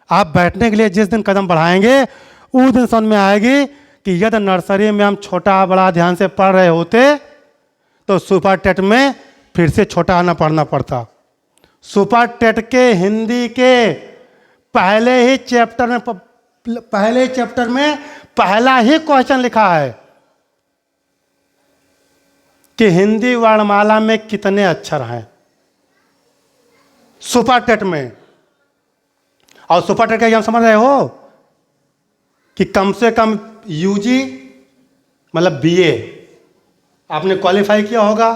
आप बैठने के लिए जिस दिन कदम बढ़ाएंगे, उस दिन समझ में आएगी कि यदि नर्सरी में हम छोटा बड़ा ध्यान से पढ़ रहे होते तो सुपर टेट में फिर से छोटा आना पढ़ना पड़ता। सुपर टेट के हिंदी के पहले ही चैप्टर में पहला ही क्वेश्चन लिखा है कि हिंदी वर्णमाला में कितने अक्षर हैं, सुपर टेट में। और सुपर टेट का एग्जाम समझ रहे हो कि कम से कम यूजी मतलब बीए आपने क्वालिफाई किया होगा,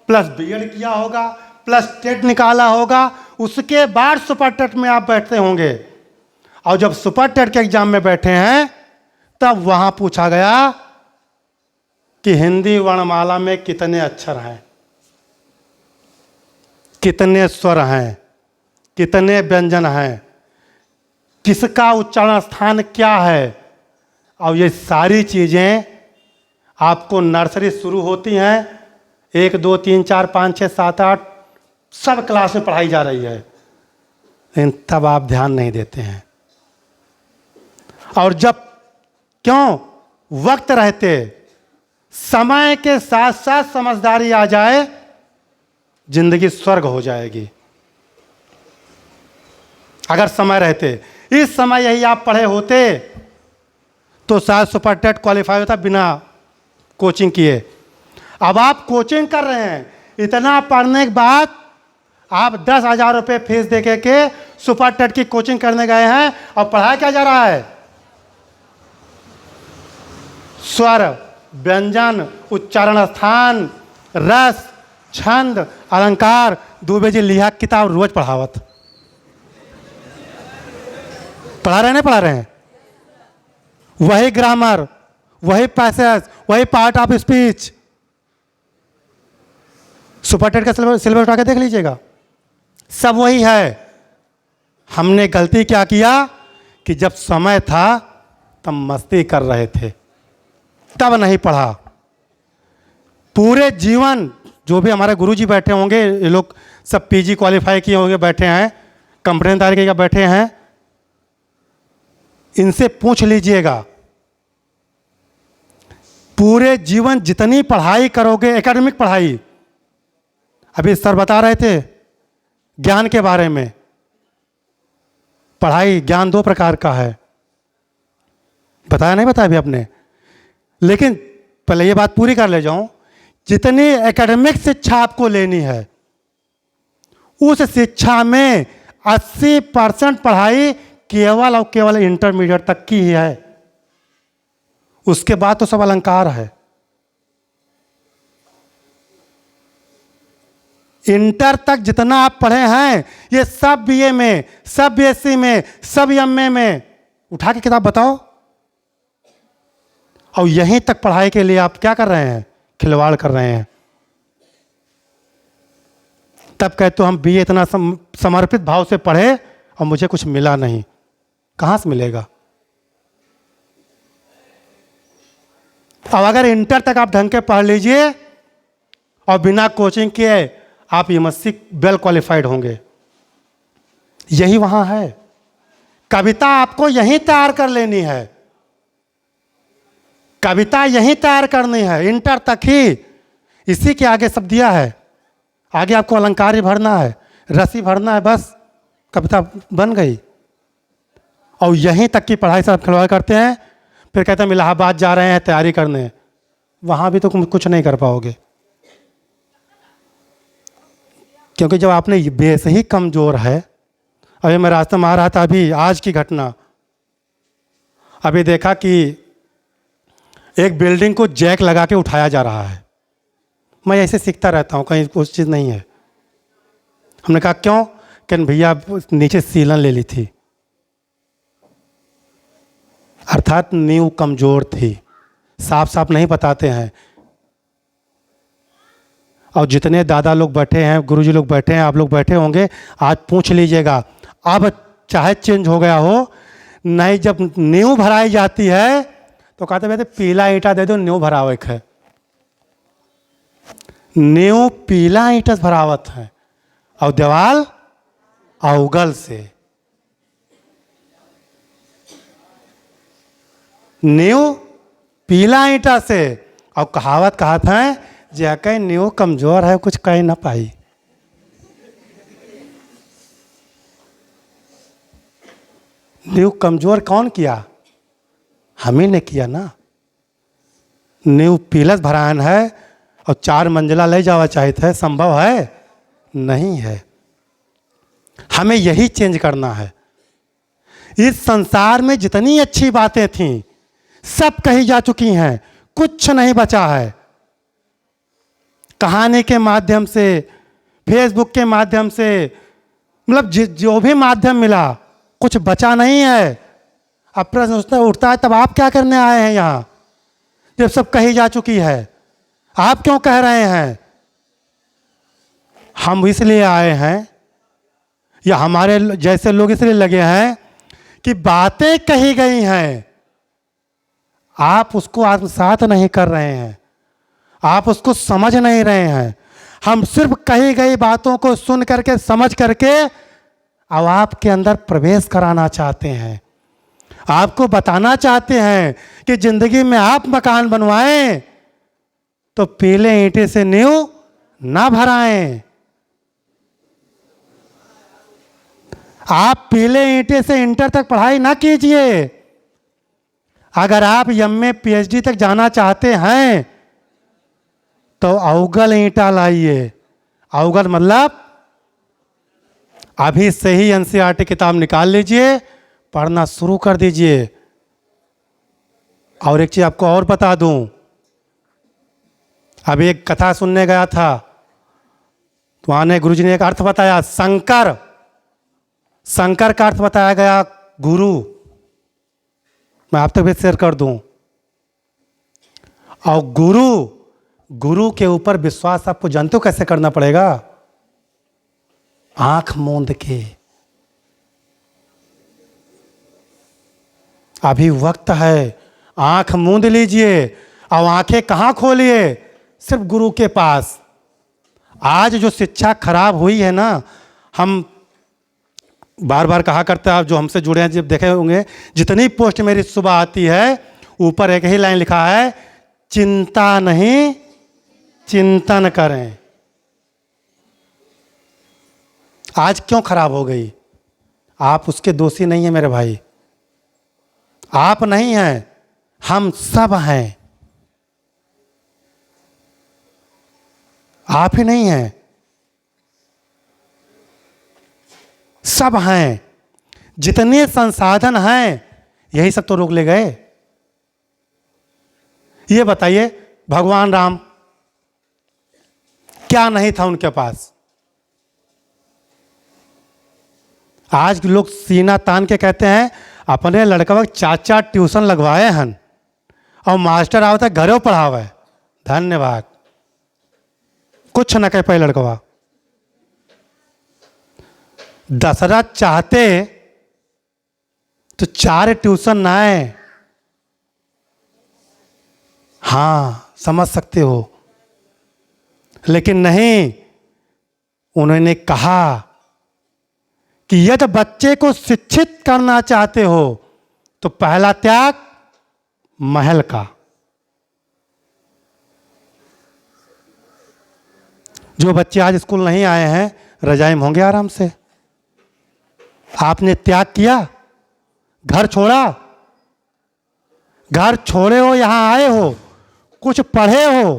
प्लस बीएड किया होगा, प्लस टेट निकाला होगा, उसके बाद सुपर टेट में आप बैठते होंगे। और जब सुपर टेट के एग्जाम में बैठे हैं तब वहां पूछा गया कि हिंदी वर्णमाला में कितने अक्षर हैं, कितने स्वर हैं, कितने व्यंजन हैं, किसका उच्चारण स्थान क्या है। और ये सारी चीज़ें आपको नर्सरी शुरू होती हैं 1 2 3 4 5 6 7 8 सब क्लास में पढ़ाई जा रही है, लेकिन तब आप ध्यान नहीं देते हैं। और जब क्यों वक्त रहते समय के साथ साथ समझदारी आ जाए, जिंदगी स्वर्ग हो जाएगी। अगर समय रहते, इस समय यही आप पढ़े होते तो शायद सुपर टेट क्वालिफाई होता बिना कोचिंग किए। अब आप कोचिंग कर रहे हैं, इतना पढ़ने के बाद आप 10,000 रुपये फीस दे के सुपर टेट की कोचिंग करने गए हैं, और पढ़ाया क्या जा रहा है? स्वर, व्यंजन, उच्चारण स्थान, रस, छंद, अलंकार। दुबे जी लिहा किताब रोज पढ़ावत। पढ़ा रहे नहीं पढ़ा रहे हैं? वही ग्रामर, वही पैसेज, वही part of speech. Super TET का सिलेबस उठा के देख लीजिएगा, सब वही है। हमने गलती क्या किया कि जब समय था तब मस्ती कर रहे थे, तब नहीं पढ़ा। पूरे जीवन जो भी हमारे गुरुजी बैठे होंगे, ये लोग सब पीजी क्वालिफाई किए होंगे, बैठे हैं, कंप्लेंट तैयार करके बैठे हैं, इनसे पूछ लीजिएगा पूरे जीवन जितनी पढ़ाई करोगे, एकेडमिक पढ़ाई, अभी सर बता रहे थे ज्ञान के बारे में। पढ़ाई ज्ञान 2 प्रकार का है, बताया नहीं बताया अभी आपने? लेकिन पहले ये बात पूरी कर ले जाऊं, जितनी एकेडमिक शिक्षा आपको लेनी है, उस शिक्षा में 80% पढ़ाई केवल और केवल इंटरमीडिएट तक की ही है। उसके बाद तो सब अलंकार है। इंटर तक जितना आप पढ़े हैं, ये सब बीए में, सब बीएससी में, सब एमए में, उठा के किताब बताओ। और यहीं तक पढ़ाई के लिए आप क्या कर रहे हैं? खिलवाड़ कर रहे हैं। तब कहते हो हम बीए इतना समर्पित भाव से पढ़े और मुझे कुछ मिला नहीं। कहां से मिलेगा? अब अगर इंटर तक आप ढंग के पढ़ लीजिए और बिना कोचिंग के आप एमएससी वेल क्वालिफाइड होंगे। यही वहां है। कविता आपको यहीं तैयार कर लेनी है, कविता यहीं तैयार करनी है, इंटर तक ही। इसी के आगे सब दिया है। आगे आपको अलंकार ही भरना है, रस ही भरना है, बस कविता बन गई। और यहीं तक की पढ़ाई से आप खिलवाड़ करते हैं। फिर कहते हैं हम इलाहाबाद जा रहे हैं तैयारी करने, वहां भी तो कुछ नहीं कर पाओगे, क्योंकि जब आपने बेस ही कमजोर है। अभी मैं रास्ते में आ रहा था, अभी आज की घटना, अभी देखा कि एक बिल्डिंग को जैक लगा के उठाया जा रहा है। मैं ऐसे सीखता रहता हूँ, कहीं कुछ चीज़ नहीं है। हमने कहा क्यों? कि भैया नीचे सीलन ले ली थी, अर्थात नींव कमजोर थी। साफ साफ नहीं बताते हैं। और जितने दादा लोग बैठे हैं, गुरुजी लोग बैठे हैं, आप लोग बैठे होंगे, आज पूछ लीजिएगा। अब चाहे चेंज हो गया हो, नहीं जब नींव भराई जाती है तो कहते भैया पीला ईंटा दे दो, नींव भरावक है। नींव पीला ईंटा भरावत है और दीवाल अवगल से। नींव पीला ईंटा से। और कहावत कहत है जैके नींव कमजोर है कुछ कह ना पाई। नींव कमजोर कौन किया? हम ही ने किया ना। नींव पीलस भरान है और 4 मंजिला ले जावा चाहते है, संभव है? नहीं है। हमें यही चेंज करना है। इस संसार में जितनी अच्छी बातें थीं सब कही जा चुकी हैं, कुछ नहीं बचा है। कहानी के माध्यम से, फेसबुक के माध्यम से, मतलब जो भी माध्यम मिला, कुछ बचा नहीं है। अब प्रश्न उठता है तब आप क्या करने आए हैं यहाँ, जब सब कही जा चुकी है? आप क्यों कह रहे हैं? हम इसलिए आए हैं, या हमारे जैसे लोग इसलिए लगे हैं कि बातें कही गई हैं, आप उसको आत्मसात नहीं कर रहे हैं, आप उसको समझ नहीं रहे हैं। हम सिर्फ कही गई बातों को सुन करके, समझ करके अब आपके अंदर प्रवेश कराना चाहते हैं। आपको बताना चाहते हैं कि जिंदगी में आप मकान बनवाएं तो पीले ईंटे से नींव ना भराएं। आप पीले ईंटे से इंटर तक पढ़ाई ना कीजिए। अगर आप एमए पीएचडी तक जाना चाहते हैं तो अवगल ईंटा लाइए। अवगल मतलब अभी से ही एनसीईआरटी किताब निकाल लीजिए, पढ़ना शुरू कर दीजिए। और एक चीज आपको और बता दूं, अभी एक कथा सुनने गया था तो वहां ने गुरुजी ने एक अर्थ बताया, शंकर। शंकर का अर्थ बताया गया गुरु। मैं आप तक भी शेयर कर दूं। और गुरु के ऊपर विश्वास आपको जानते हो कैसे करना पड़ेगा? आंख मूंद के। अभी वक्त है, आंख मूंद लीजिए। और आंखें कहां खोलिए? सिर्फ गुरु के पास। आज जो शिक्षा खराब हुई है ना, हम बार बार कहा करते हैं, आप जो हमसे जुड़े हैं जब देखे होंगे, जितनी पोस्ट मेरी सुबह आती है ऊपर एक ही लाइन लिखा है, चिंता नहीं चिंतन करें। आज क्यों खराब हो गई? आप उसके दोषी नहीं है मेरे भाई, आप नहीं हैं, हम सब हैं। आप ही नहीं हैं, सब हैं। जितने संसाधन हैं यही सब तो रोक ले गए। ये बताइए, भगवान राम क्या नहीं था उनके पास? आज लोग सीना तान के कहते हैं अपने लड़का 4 ट्यूशन लगवाए हैं और मास्टर आवता है घरों पढ़ावे। धन्यवाद। कुछ न कह पाए लड़कवा। दशरथ चाहते तो 4 ट्यूशन ना आए। हाँ, समझ सकते हो, लेकिन नहीं, उन्होंने कहा कि यदि बच्चे को शिक्षित करना चाहते हो तो पहला त्याग महल का। जो बच्चे आज स्कूल नहीं आए हैं रजाई में होंगे आराम से। आपने त्याग किया, घर छोड़ा, घर छोड़े हो, यहां आए हो, कुछ पढ़े हो,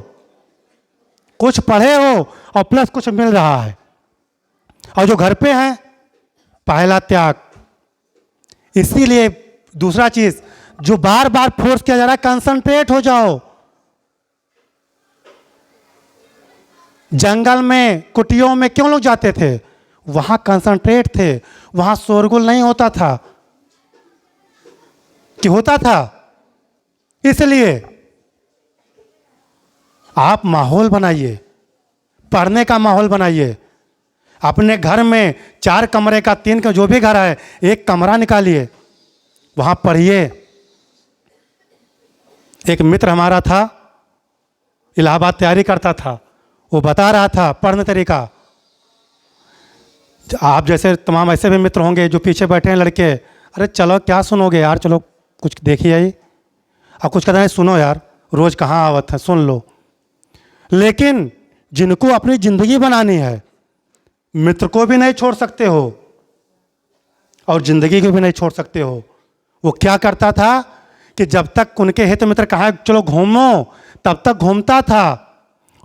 कुछ पढ़े हो और प्लस कुछ मिल रहा है। और जो घर पे हैं, पहला त्याग। इसीलिए दूसरा चीज जो बार बार फोर्स किया जा रहा है, कंसंट्रेट हो जाओ। जंगल में, कुटियों में क्यों लोग जाते थे? वहां कंसंट्रेट थे, वहां शोरगुल नहीं होता था। कि होता था? इसलिए आप माहौल बनाइए, पढ़ने का माहौल बनाइए। अपने घर में 4 कमरे का 3 का जो भी घर है, एक कमरा निकालिए, वहाँ पढ़िए। एक मित्र हमारा था, इलाहाबाद तैयारी करता था, वो बता रहा था पढ़ने तरीका। आप जैसे तमाम ऐसे भी मित्र होंगे जो पीछे बैठे हैं लड़के, अरे चलो क्या सुनोगे यार, चलो कुछ देखिए आई, अब कुछ कहते हैं सुनो यार, रोज़ कहाँ आवत है, सुन लो। लेकिन जिनको अपनी ज़िंदगी बनानी है, मित्र को भी नहीं छोड़ सकते हो और ज़िंदगी को भी नहीं छोड़ सकते हो। वो क्या करता था कि जब तक उनके हित मित्र कहा चलो घूमो, तब तक घूमता था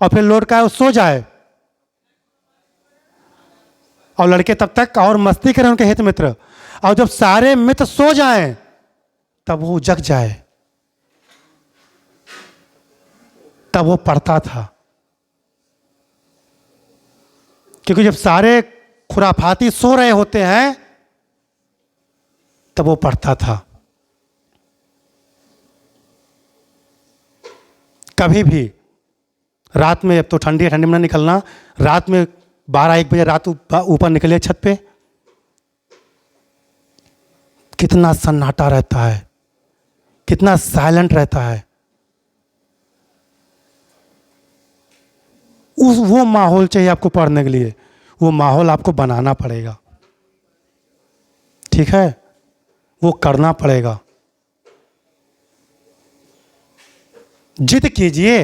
और फिर लौट कर सो जाए, और लड़के तब तक और मस्ती करें उनके हित मित्र, और जब सारे मित्र सो जाएं तब वो जग जाए, तब वो पढ़ता था। क्योंकि जब सारे खुराफाती सो रहे होते हैं तब वो पढ़ता था। कभी भी रात में, अब तो ठंडी में ना निकलना, रात में 12-1 बजे रात ऊपर निकले छत पे, कितना सन्नाटा रहता है, कितना साइलेंट रहता है। वो माहौल चाहिए आपको पढ़ने के लिए, वो माहौल आपको बनाना पड़ेगा, ठीक है, वो करना पड़ेगा। जिद कीजिए,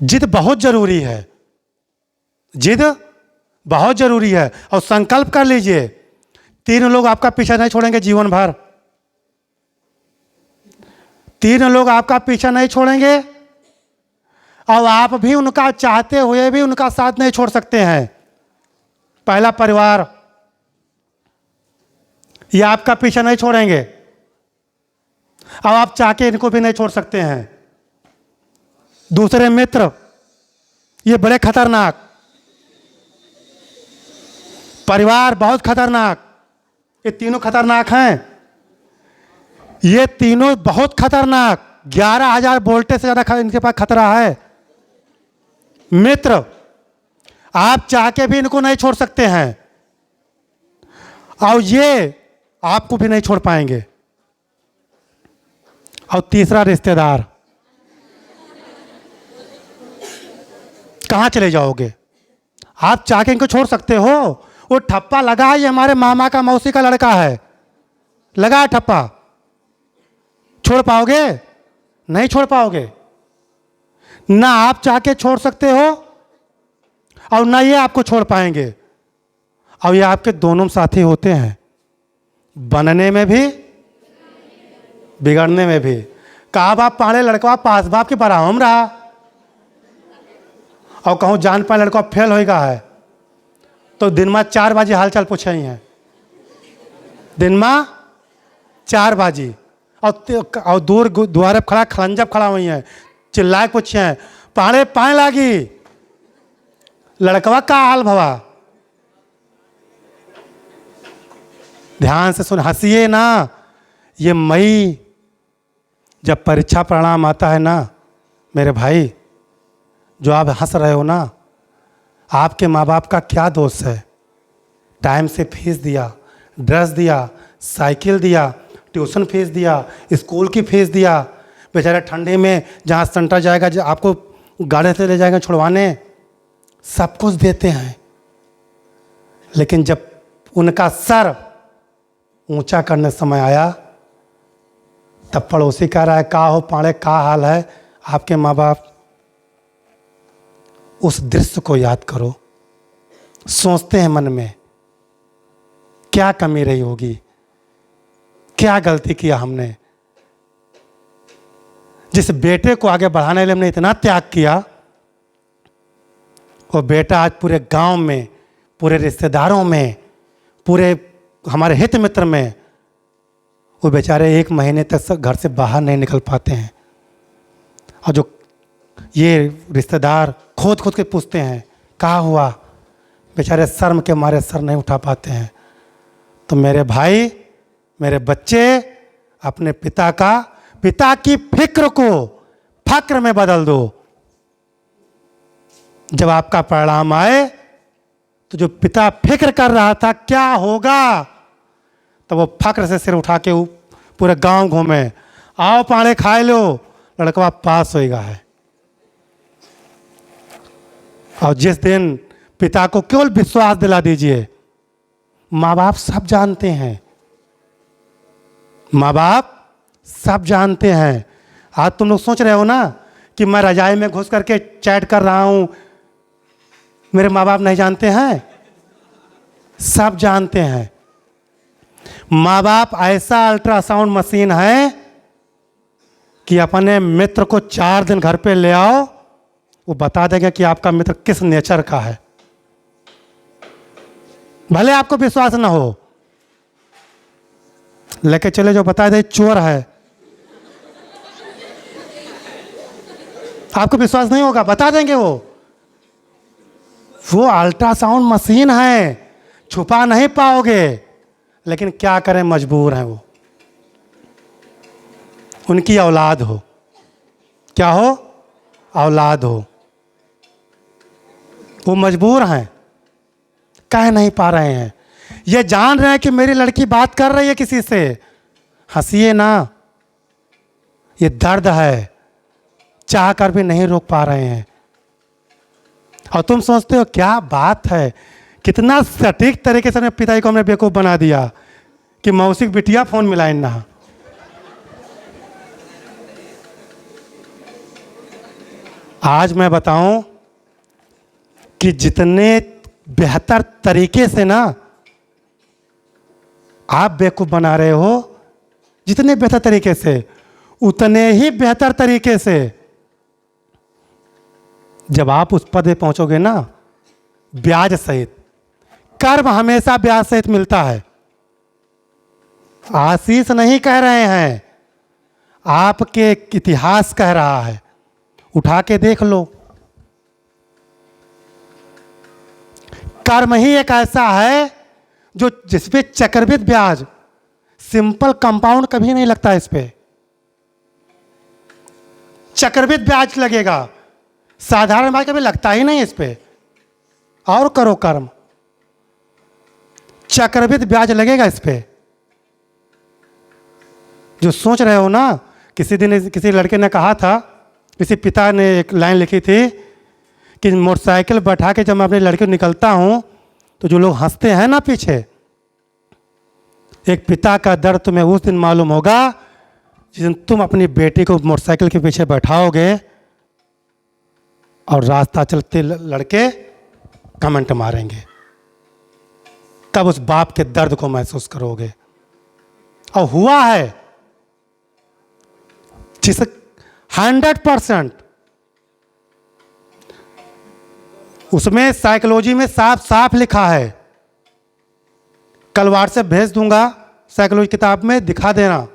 जिद बहुत जरूरी है, जिद बहुत जरूरी है। और संकल्प कर लीजिए, 3 लोग आपका पीछा नहीं छोड़ेंगे जीवन भर, 3 लोग आपका पीछा नहीं छोड़ेंगे, और आप भी उनका चाहते हुए भी उनका साथ नहीं छोड़ सकते हैं। पहला परिवार, ये आपका पीछा नहीं छोड़ेंगे, अब आप चाह के इनको भी नहीं छोड़ सकते हैं। दूसरे मित्र, ये बड़े खतरनाक, परिवार बहुत खतरनाक, ये तीनों खतरनाक हैं, ये तीनों बहुत खतरनाक, 11,000 वोल्टेज से ज़्यादा इनके पास खतरा है। मित्र, आप चाह के भी इनको नहीं छोड़ सकते हैं, और ये आपको भी नहीं छोड़ पाएंगे। और तीसरा रिश्तेदार, कहाँ चले जाओगे? आप चाह के इनको छोड़ सकते हो? वो ठप्पा लगा है, ये हमारे मामा का मौसी का लड़का है, लगा है ठप्पा, छोड़ पाओगे? नहीं छोड़ पाओगे। ना आप चाह के छोड़ सकते हो और ना ये आपको छोड़ पाएंगे। और ये आपके दोनों साथी होते हैं, बनने में भी बिगड़ने में भी। कहा बाप पढ़े लड़का पास बाप के बराबर रहा, और कहूँ जान पाए लड़का फेल होगा है तो दिन में 4 बजे हालचाल पूछे ही हैं, दिन में 4 बजे, और दूर द्वारे खड़ा खलंजब खड़ा हुई है, चिल्लाए पूछे हैं पढ़े पाए लागी लड़कवा का हाल भवा। ध्यान से सुन, हंसिए ना। ये मई जब परीक्षा परिणाम आता है ना मेरे भाई, जो आप हंस रहे हो ना, आपके माँ बाप का क्या दोष है? टाइम से फीस दिया, ड्रेस दिया, साइकिल दिया, ट्यूशन फीस दिया, स्कूल की फीस दिया, बेचारे ठंडे में जहाँ सेंटर जाएगा, जो आपको गाड़ी से ले जाएगा छुड़वाने, सब कुछ देते हैं। लेकिन जब उनका सर ऊंचा करने समय आया, तब पड़ोसी कह रहा है का हो पाड़े, का हाल है आपके माँ बाप? उस दृश्य को याद करो, सोचते हैं मन में क्या कमी रही होगी, क्या गलती किया हमने। जिस बेटे को आगे बढ़ाने के लिए हमने इतना त्याग किया, वो बेटा आज पूरे गांव में, पूरे रिश्तेदारों में, पूरे हमारे हित मित्र में, वो बेचारे 1 महीने तक घर से बाहर नहीं निकल पाते हैं। और जो ये रिश्तेदार खोद खोद के पूछते हैं कहाँ हुआ, बेचारे शर्म के मारे सर नहीं उठा पाते हैं। तो मेरे भाई, मेरे बच्चे, अपने पिता की फिक्र को फक्र में बदल दो। जब आपका परिणाम आए तो जो पिता फिक्र कर रहा था क्या होगा, तो वो फक्र से सिर उठा के पूरे गांव घूमे, आओ पाड़े खाए लो, लड़का पास होएगा है। और जिस दिन पिता को केवल विश्वास दिला दीजिए, माँ बाप सब जानते हैं, माँ बाप सब जानते हैं। आज तुम लोग सोच रहे हो ना कि मैं रजाई में घुस करके चैट कर रहा हूं, मेरे माँ बाप नहीं जानते हैं? सब जानते हैं। माँ बाप ऐसा अल्ट्रासाउंड मशीन है कि अपने मित्र को 4 दिन घर पे ले आओ, वो बता देगा कि आपका मित्र किस नेचर का है, भले आपको विश्वास ना हो। लेके चले जो बता दे चोर है, आपको विश्वास नहीं होगा, बता देंगे वो अल्ट्रासाउंड मशीन है, छुपा नहीं पाओगे। लेकिन क्या करें, मजबूर हैं वो, उनकी औलाद हो, क्या हो, औलाद हो, वो मजबूर हैं, कह नहीं पा रहे हैं। ये जान रहे हैं कि मेरी लड़की बात कर रही है किसी से, हंसिए ना, ये दर्द है, चाह कर भी नहीं रोक पा रहे हैं। और तुम सोचते हो क्या बात है, कितना सटीक तरीके से अपने पिताजी को हमने बेवकूफ बना दिया कि मौसी बिटिया फोन मिलाए ना। आज मैं बताऊं कि जितने बेहतर तरीके से ना आप बेवकूफ बना रहे हो, जितने बेहतर तरीके से, उतने ही बेहतर तरीके से जब आप उस पद पे पहुंचोगे ना, ब्याज सहित, कर्म हमेशा ब्याज सहित मिलता है। आशीष नहीं कह रहे हैं, आपके इतिहास कह रहा है, उठा के देख लो। कर्म ही एक ऐसा है जो जिसपे चक्रवृद्धि ब्याज, सिंपल कंपाउंड कभी नहीं लगता, इस पे चक्रवृद्धि ब्याज लगेगा, साधारण ब्याज कभी लगता ही नहीं इस पे। और करो कर्म, चक्रवृद्धि ब्याज लगेगा इस पे। जो सोच रहे हो ना, किसी दिन किसी लड़के ने कहा था, किसी पिता ने एक लाइन लिखी थी कि मोटरसाइकिल बैठा के जब मैं अपनी लड़की को निकलता हूं तो जो लोग हंसते हैं ना पीछे, एक पिता का दर्द तुम्हें उस दिन मालूम होगा जिस दिन तुम अपनी बेटी को मोटरसाइकिल के पीछे बैठाओगे और रास्ता चलते लड़के कमेंट मारेंगे, तब उस बाप के दर्द को महसूस करोगे। और हुआ है, जिस 100% उसमें साइकोलॉजी में साफ साफ लिखा है, कल व्हाट्सएप भेज दूंगा, साइकोलॉजी किताब में दिखा देना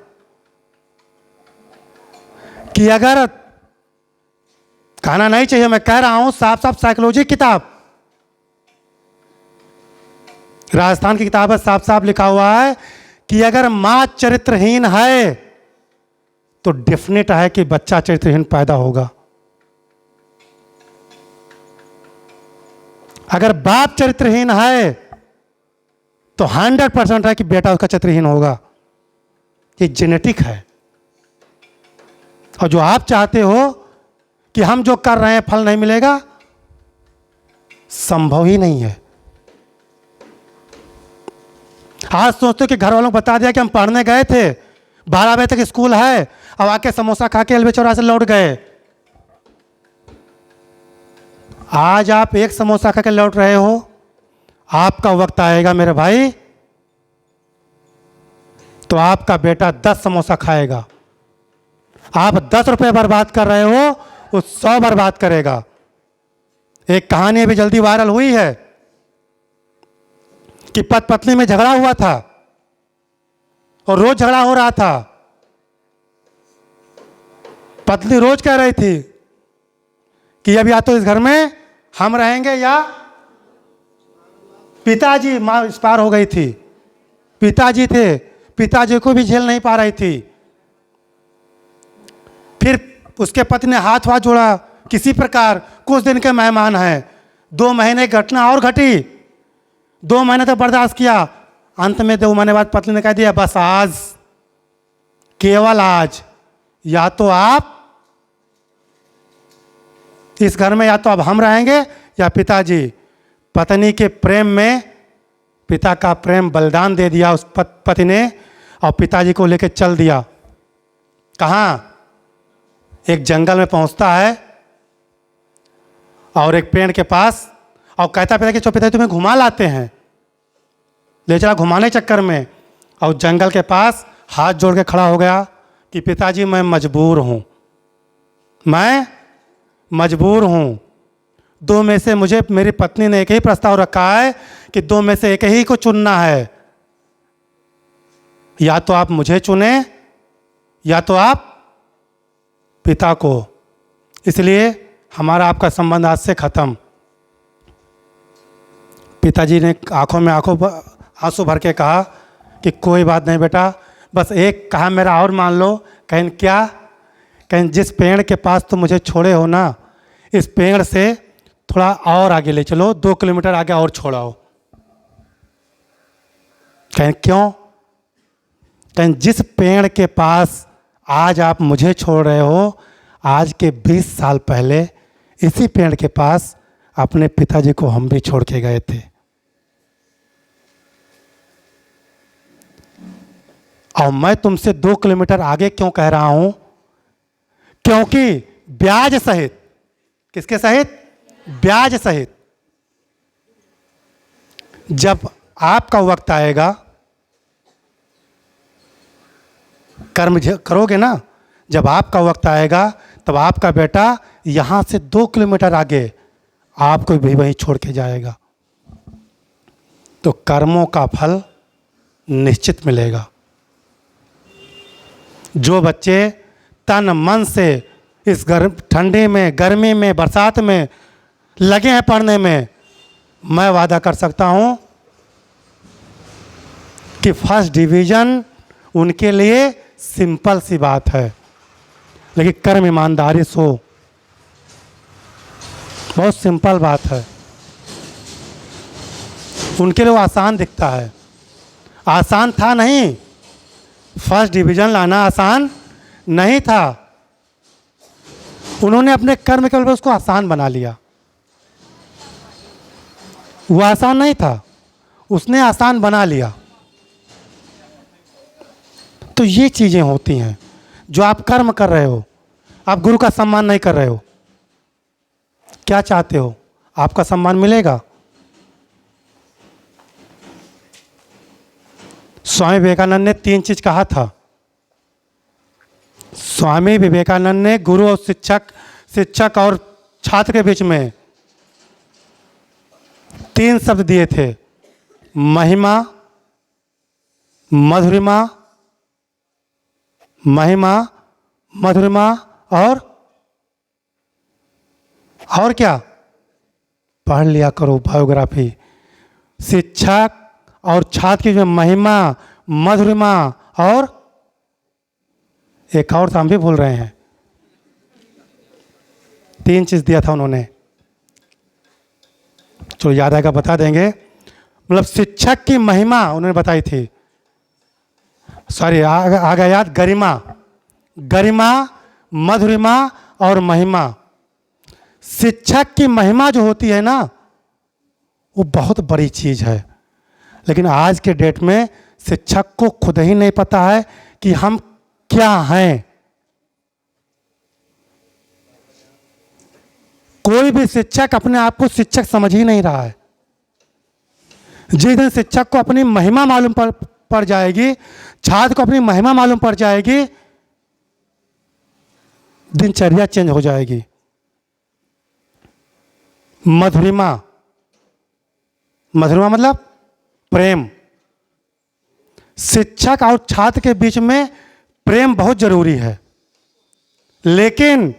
कि अगर कहना नहीं चाहिए, मैं कह रहा हूं साफ साफ, साइकोलॉजी किताब, राजस्थान की किताब है, साफ साफ लिखा हुआ है कि अगर मां चरित्रहीन है तो डेफिनेट है कि बच्चा चरित्रहीन पैदा होगा। अगर बाप चरित्रहीन है तो 100% है कि बेटा उसका चरित्रहीन होगा। ये जेनेटिक है। और जो आप चाहते हो कि हम जो कर रहे हैं फल नहीं मिलेगा, संभव ही नहीं है। आज सोचते हो कि घर वालों को बता दिया कि हम पढ़ने गए थे, 12 बजे तक स्कूल है, अब आके समोसा खा के एलवे चौराहे से लौट गए। आज आप एक समोसा खा के लौट रहे हो, आपका वक्त आएगा मेरे भाई तो आपका बेटा 10 समोसा खाएगा। आप 10 रुपए बर्बाद कर रहे हो, वो 100 बर्बाद करेगा। एक कहानी अभी जल्दी वायरल हुई है कि पति पत्नी में झगड़ा हुआ था और रोज झगड़ा हो रहा था। पत्नी रोज कह रही थी कि अब या तो इस घर में हम रहेंगे या पिताजी, मां एक्सपायर हो गई थी, पिताजी थे, पिताजी को भी झेल नहीं पा रही थी। फिर उसके पति ने हाथ जोड़ा, किसी प्रकार कुछ दिन के मेहमान हैं। 2 महीने की घटना और घटी। 2 महीने तक बर्दाश्त किया। अंत में 2 महीने बाद पत्नी ने कह दिया, बस आज, केवल आज, या तो आप इस घर में, या तो अब हम रहेंगे या पिताजी। पत्नी के प्रेम में पिता का प्रेम बलिदान दे दिया उस पति ने, और पिताजी को लेकर चल दिया। कहाँ? एक जंगल में पहुंचता है और एक पेड़ के पास, और कहता पिता कि चलो पिताजी तुम्हें घुमा लाते हैं। ले चला घुमाने चक्कर में, और जंगल के पास हाथ जोड़ के खड़ा हो गया कि पिताजी मैं मजबूर हूँ, मैं मजबूर हूँ। 2 में से मुझे, मेरी पत्नी ने एक ही प्रस्ताव रखा है कि 2 में से एक ही को चुनना है, या तो आप मुझे चुने या तो आप पिता को। इसलिए हमारा आपका संबंध आज से खत्म। पिताजी ने आंखों में आंसू भर के कहा कि कोई बात नहीं बेटा, बस एक कहा मेरा और मान लो। कहें क्या? कहें जिस पेड़ के पास तुम मुझे छोड़े हो ना, इस पेड़ से थोड़ा और आगे ले चलो, 2 किलोमीटर आगे और छोड़ाओ। कहें क्यों? कहें जिस पेड़ के पास आज आप मुझे छोड़ रहे हो, आज के 20 साल पहले इसी पेड़ के पास अपने पिताजी को हम भी छोड़ के गए थे। और मैं तुमसे 2 किलोमीटर आगे क्यों कह रहा हूं? क्योंकि ब्याज सहित, किसके सहित? ब्याज सहित, जब आपका वक्त आएगा, कर्म करोगे ना, जब आपका वक्त आएगा तब आपका बेटा यहां से 2 किलोमीटर आगे आपको भी वहीं छोड़ के जाएगा। तो कर्मों का फल निश्चित मिलेगा। जो बच्चे तन मन से इस ठंडी में, गर्मी में, बरसात में लगे हैं पढ़ने में, मैं वादा कर सकता हूं कि फर्स्ट डिवीज़न उनके लिए सिंपल सी बात है। लेकिन कर्म ईमानदारी सो बहुत सिंपल बात है, उनके लिए आसान दिखता है। आसान था नहीं, फर्स्ट डिवीज़न लाना आसान नहीं था। उन्होंने अपने कर्म के बल पर उसको आसान बना लिया। वो आसान नहीं था, उसने आसान बना लिया। तो ये चीज़ें होती हैं। जो आप कर्म कर रहे हो, आप गुरु का सम्मान नहीं कर रहे हो, क्या चाहते हो? आपका सम्मान मिलेगा? स्वामी विवेकानंद ने 3 चीज कहा था। स्वामी विवेकानंद ने गुरु और शिक्षक और छात्र के बीच में 3 शब्द दिए थे: महिमा, मधुरिमा, महिमा, मधुरिमा और क्या? पढ़ लिया करो बायोग्राफी। शिक्षक और छात्र की जो महिमा, मधुरिमा और एक और हम भी भूल रहे हैं। 3 चीज दिया था उन्होंने, चलो याद आएगा बता देंगे। मतलब शिक्षक की महिमा उन्होंने बताई थी, सॉरी आ गया याद, गरिमा, गरिमा, मधुरिमा और महिमा। शिक्षक की महिमा जो होती है ना, वो बहुत बड़ी चीज है। लेकिन आज के डेट में शिक्षक को खुद ही नहीं पता है कि हम क्या हैं। कोई भी शिक्षक अपने आप को शिक्षक समझ ही नहीं रहा है। जिस दिन शिक्षक को अपनी महिमा मालूम पड़ जाएगी, छात्र को अपनी महिमा मालूम पड़ जाएगी, दिनचर्या चेंज हो जाएगी। मधुरिमा, मधुरिमा मतलब प्रेम। शिक्षक और छात्र के बीच में प्रेम बहुत जरूरी है, लेकिन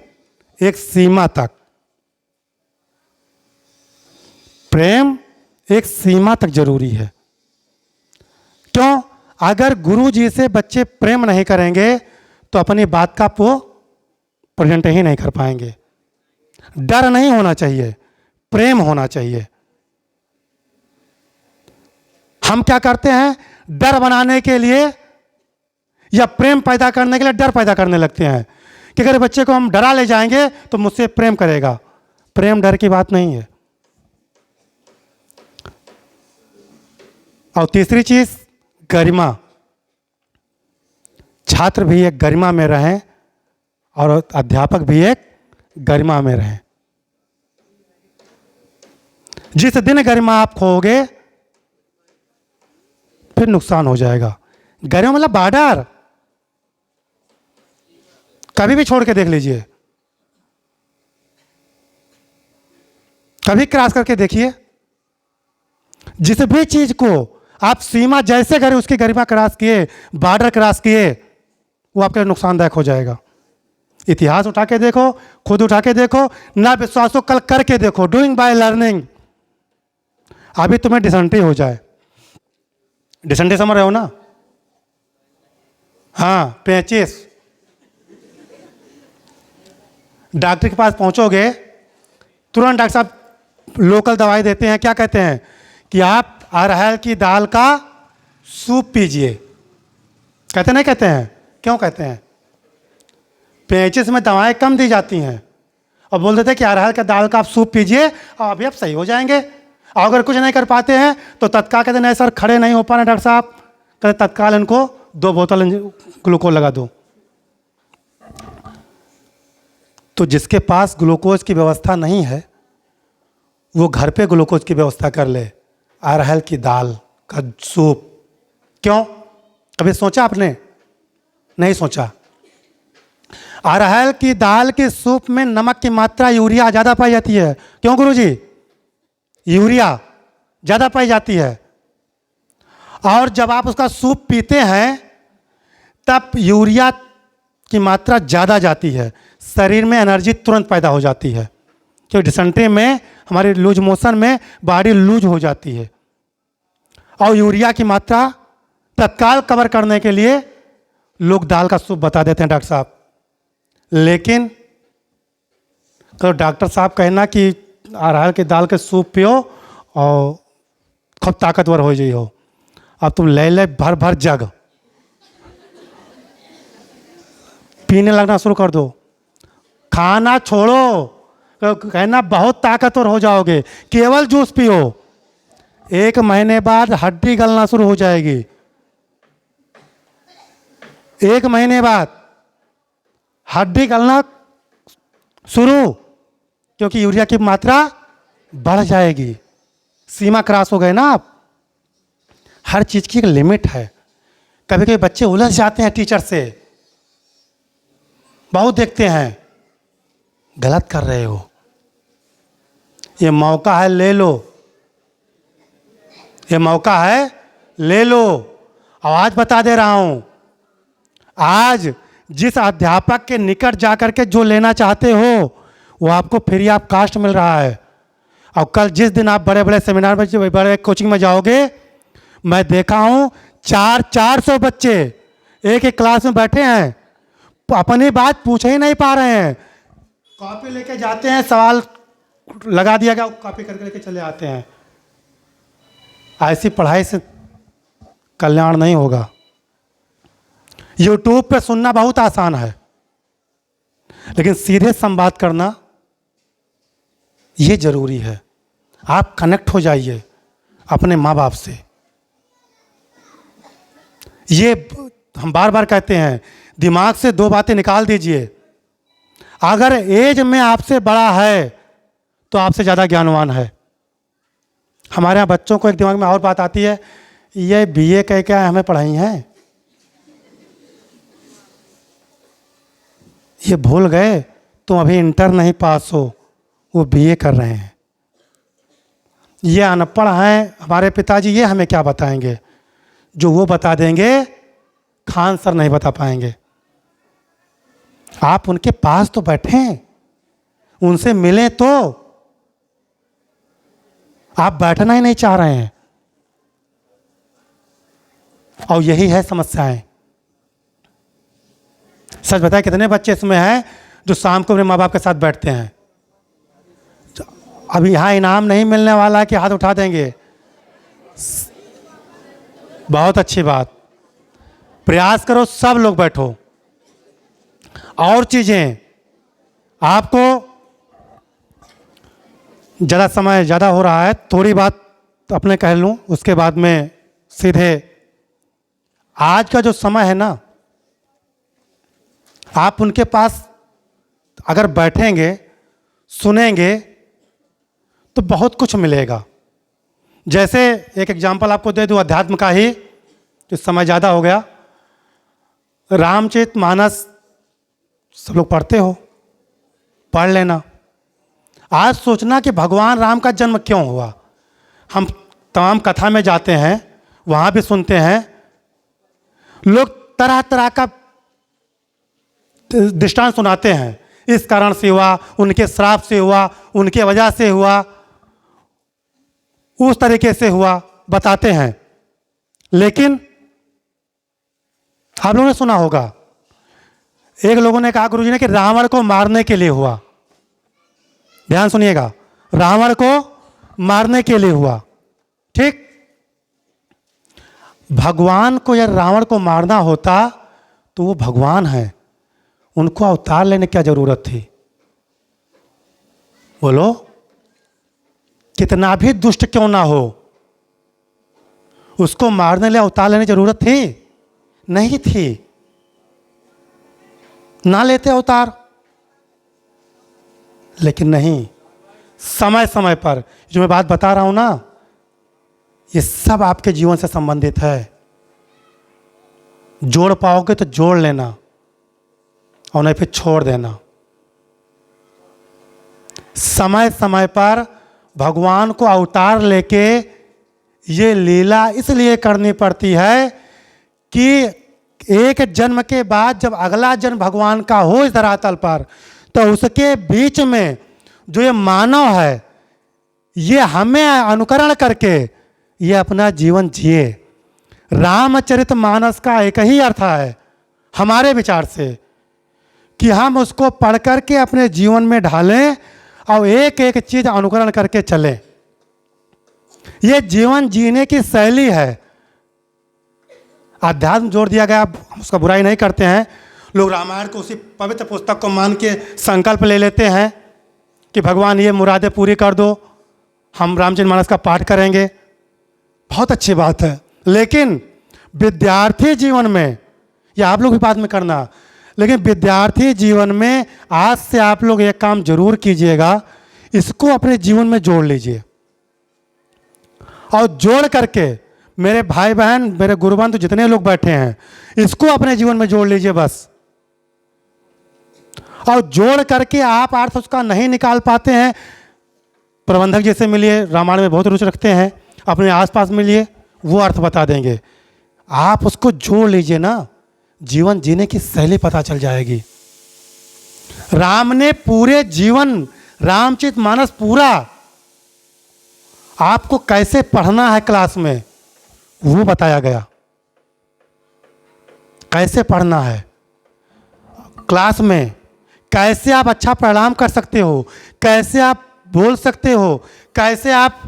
एक सीमा तक। प्रेम एक सीमा तक जरूरी है। क्यों? अगर गुरु जी से बच्चे प्रेम नहीं करेंगे तो अपनी बात का वो प्रेजेंट ही नहीं कर पाएंगे। डर नहीं होना चाहिए, प्रेम होना चाहिए। हम क्या करते हैं, डर बनाने के लिए या प्रेम पैदा करने के लिए डर पैदा करने लगते हैं कि अगर बच्चे को हम डरा ले जाएंगे तो मुझसे प्रेम करेगा। प्रेम डर की बात नहीं है। और तीसरी चीज, गरिमा। छात्र भी एक गरिमा में रहें और अध्यापक भी एक गरिमा में रहें। जिस दिन गरिमा आप खोओगे फिर नुकसान हो जाएगा। गरिमा मतलब बॉर्डर, कभी भी छोड़ के देख लीजिए, कभी क्रॉस करके देखिए। जिस भी चीज को आप सीमा जैसे करें, उसकी गरिमा क्रॉस किए, बॉर्डर क्रॉस किए, वो आपके लिए नुकसानदायक हो जाएगा। इतिहास उठा के देखो, खुद उठा के देखो, ना विश्वास हो कल करके देखो। Doing by learning. अभी तुम्हें डिसेंट्री हो जाए, डिसेंट्री समझ रहे हो ना? हाँ, पेचिस। डॉक्टर के पास पहुंचोगे, तुरंत डॉक्टर साहब लोकल दवाई देते हैं। क्या कहते हैं कि आप अरहर की दाल का सूप पीजिए। कहते नहीं कहते हैं? क्यों कहते हैं? पेचिस में दवाएं कम दी जाती हैं और बोल देते हैं कि अरहर की दाल का आप सूप पीजिए और अभी आप सही हो जाएंगे। और अगर कुछ नहीं कर पाते हैं तो तत्काल कहते नहीं सर, खड़े नहीं हो पा रहे डॉक्टर साहब, कहते तत्काल इनको 2 बोतल ग्लूकोज लगा दो। तो जिसके पास ग्लूकोज की व्यवस्था नहीं है वो घर पे ग्लूकोज की व्यवस्था कर ले। अरहर की दाल का सूप। क्यों? कभी सोचा आपने? नहीं सोचा। अरहर की दाल के सूप में नमक की मात्रा यूरिया ज़्यादा पाई जाती है। क्यों गुरुजी? यूरिया ज़्यादा पाई जाती है। और जब आप उसका सूप पीते हैं तब यूरिया की मात्रा ज़्यादा जाती है, शरीर में एनर्जी तुरंत पैदा हो जाती है। क्योंकि डिसेंट्री में हमारे लूज मोशन में बॉडी लूज हो जाती है और यूरिया की मात्रा तत्काल कवर करने के लिए लोग दाल का सूप बता देते हैं डॉक्टर साहब। लेकिन तो डॉक्टर साहब कहना कि अरहर की दाल के सूप पियो और खूब ताकतवर हो जाइयो। अब तुम ले भर भर जग पीने लगना शुरू कर दो। खाना छोड़ो, कहना बहुत ताकतवर हो जाओगे, केवल जूस पियो। 1 महीने बाद हड्डी गलना शुरू हो जाएगी। 1 महीने बाद हड्डी गलना शुरू, क्योंकि यूरिया की मात्रा बढ़ जाएगी। सीमा क्रॉस हो गए ना आप। हर चीज की एक लिमिट है। कभी कभी बच्चे उलझ जाते हैं टीचर से, बहुत देखते हैं। गलत कर रहे हो, ये मौका है ले लो, ये मौका है ले लो। आज बता दे रहा हूं, आज जिस अध्यापक के निकट जाकर के जो लेना चाहते हो वो आपको फ्री ऑफ कास्ट मिल रहा है। और कल जिस दिन आप बड़े बड़े सेमिनार में, बड़े कोचिंग में जाओगे, मैं देखा हूं 400 बच्चे एक एक क्लास में बैठे हैं, अपनी बात पूछ ही नहीं पा रहे हैं। कॉपी लेके जाते हैं, सवाल लगा दिया गया, कॉपी करके लेके चले आते हैं। ऐसी पढ़ाई से कल्याण नहीं होगा। यूट्यूब पे सुनना बहुत आसान है, लेकिन सीधे संवाद करना ये जरूरी है। आप कनेक्ट हो जाइए अपने माँ बाप से। ये हम बार बार कहते हैं, दिमाग से 2 बातें निकाल दीजिए। अगर एज में आपसे बड़ा है तो आपसे ज़्यादा ज्ञानवान है। हमारे यहाँ बच्चों को एक दिमाग में और बात आती है, ये बीए कह के हमें पढ़ाई हैं, ये भूल गए तुम अभी इंटर नहीं पास हो, वो बीए कर रहे हैं। ये अनपढ़ हैं हमारे पिताजी, ये हमें क्या बताएंगे? जो वो बता देंगे खान सर नहीं बता पाएंगे। आप उनके पास तो बैठें, उनसे मिलें तो। आप बैठना ही नहीं चाह रहे हैं और यही है समस्याएं। सच बताएं, कितने बच्चे इसमें हैं जो शाम को अपने माँ बाप के साथ बैठते हैं? अभी यहाँ इनाम नहीं मिलने वाला है कि हाथ उठा देंगे? बहुत अच्छी बात, प्रयास करो, सब लोग बैठो। और चीज़ें आपको ज़्यादा समय ज़्यादा हो रहा है, थोड़ी बात अपने कह लूँ, उसके बाद में सीधे आज का जो समय है ना, आप उनके पास अगर बैठेंगे सुनेंगे तो बहुत कुछ मिलेगा। जैसे एक एग्जाम्पल आपको दे दूँ अध्यात्म का ही, तो समय ज़्यादा हो गया। रामचरितमानस सब लोग पढ़ते हो, पढ़ लेना। आज सोचना कि भगवान राम का जन्म क्यों हुआ। हम तमाम कथा में जाते हैं, वहाँ भी सुनते हैं, लोग तरह तरह का दृष्टांत सुनाते हैं, इस कारण से हुआ, उनके श्राप से हुआ, उनके वजह से हुआ, उस तरीके से हुआ, बताते हैं। लेकिन आप लोगों ने सुना होगा, एक लोगों ने कहा गुरुजी ने कि रावण को मारने के लिए हुआ। ध्यान सुनिएगा, रावण को मारने के लिए हुआ। ठीक, भगवान को यदि रावण को मारना होता तो वो भगवान है, उनको अवतार लेने की क्या जरूरत थी? बोलो, कितना भी दुष्ट क्यों ना हो, उसको मारने लिए अवतार लेने की जरूरत थी? नहीं थी, ना लेते अवतार। लेकिन नहीं, समय समय पर जो मैं बात बता रहा हूं ना, ये सब आपके जीवन से संबंधित है। जोड़ पाओगे तो जोड़ लेना, और नहीं फिर छोड़ देना। समय समय पर भगवान को अवतार लेके ये लीला इसलिए करनी पड़ती है कि एक जन्म के बाद जब अगला जन्म भगवान का हो इस धरातल पर, तो उसके बीच में जो ये मानव है, ये हमें अनुकरण करके ये अपना जीवन जिए। रामचरितमानस का एक ही अर्थ है हमारे विचार से, कि हम उसको पढ़ करके अपने जीवन में ढालें और एक एक चीज अनुकरण करके चलें। ये जीवन जीने की शैली है। अध्यात्म जोड़ दिया गया, हम उसका बुराई नहीं करते हैं। लोग रामायण को उसी पवित्र पुस्तक को मान के संकल्प ले लेते हैं कि भगवान ये मुरादें पूरी कर दो, हम रामचरितमानस का पाठ करेंगे। बहुत अच्छी बात है, लेकिन विद्यार्थी जीवन में, या आप लोग भी बाद में करना, लेकिन विद्यार्थी जीवन में आज से आप लोग एक काम जरूर कीजिएगा, इसको अपने जीवन में जोड़ लीजिए। और जोड़ करके मेरे भाई बहन, मेरे गुरुबंधु जितने लोग बैठे हैं, इसको अपने जीवन में जोड़ लीजिए बस। और जोड़ करके आप अर्थ उसका नहीं निकाल पाते हैं, प्रबंधक जी से मिलिए, रामायण में बहुत रुचि रखते हैं, अपने आसपास मिलिए, वो अर्थ बता देंगे। आप उसको जोड़ लीजिए ना, जीवन जीने की शैली पता चल जाएगी। राम ने पूरे जीवन, रामचरितमानस पूरा आपको कैसे पढ़ना है क्लास में, वो बताया गया। कैसे पढ़ना है क्लास में, कैसे आप अच्छा परिणाम कर सकते हो, कैसे आप बोल सकते हो, कैसे आप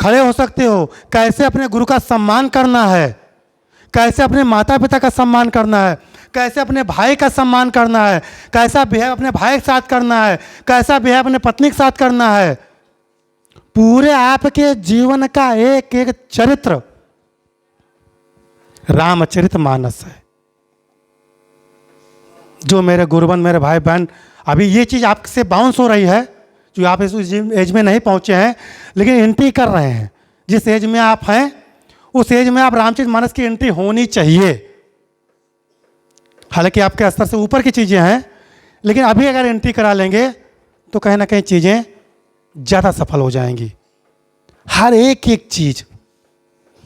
खड़े हो सकते हो, कैसे अपने गुरु का सम्मान करना है, कैसे अपने माता पिता का सम्मान करना है, कैसे अपने भाई का सम्मान करना है, कैसा बिहेव अपने भाई के साथ करना है, कैसा बिहेव अपने पत्नी के साथ करना है। पूरे आपके जीवन का एक एक चरित्र रामचरितमानस है। जो मेरे गुरुबंध, मेरे भाई बहन, अभी ये चीज़ आपसे बाउंस हो रही है, जो आप इस एज में नहीं पहुंचे हैं, लेकिन एंट्री कर रहे हैं। जिस एज में आप हैं, उस एज में आप रामचरितमानस की एंट्री होनी चाहिए। हालांकि आपके स्तर से ऊपर की चीज़ें हैं, लेकिन अभी अगर एंट्री करा लेंगे तो कहीं ना कहीं चीज़ें ज़्यादा सफल हो जाएंगी। हर एक एक चीज़,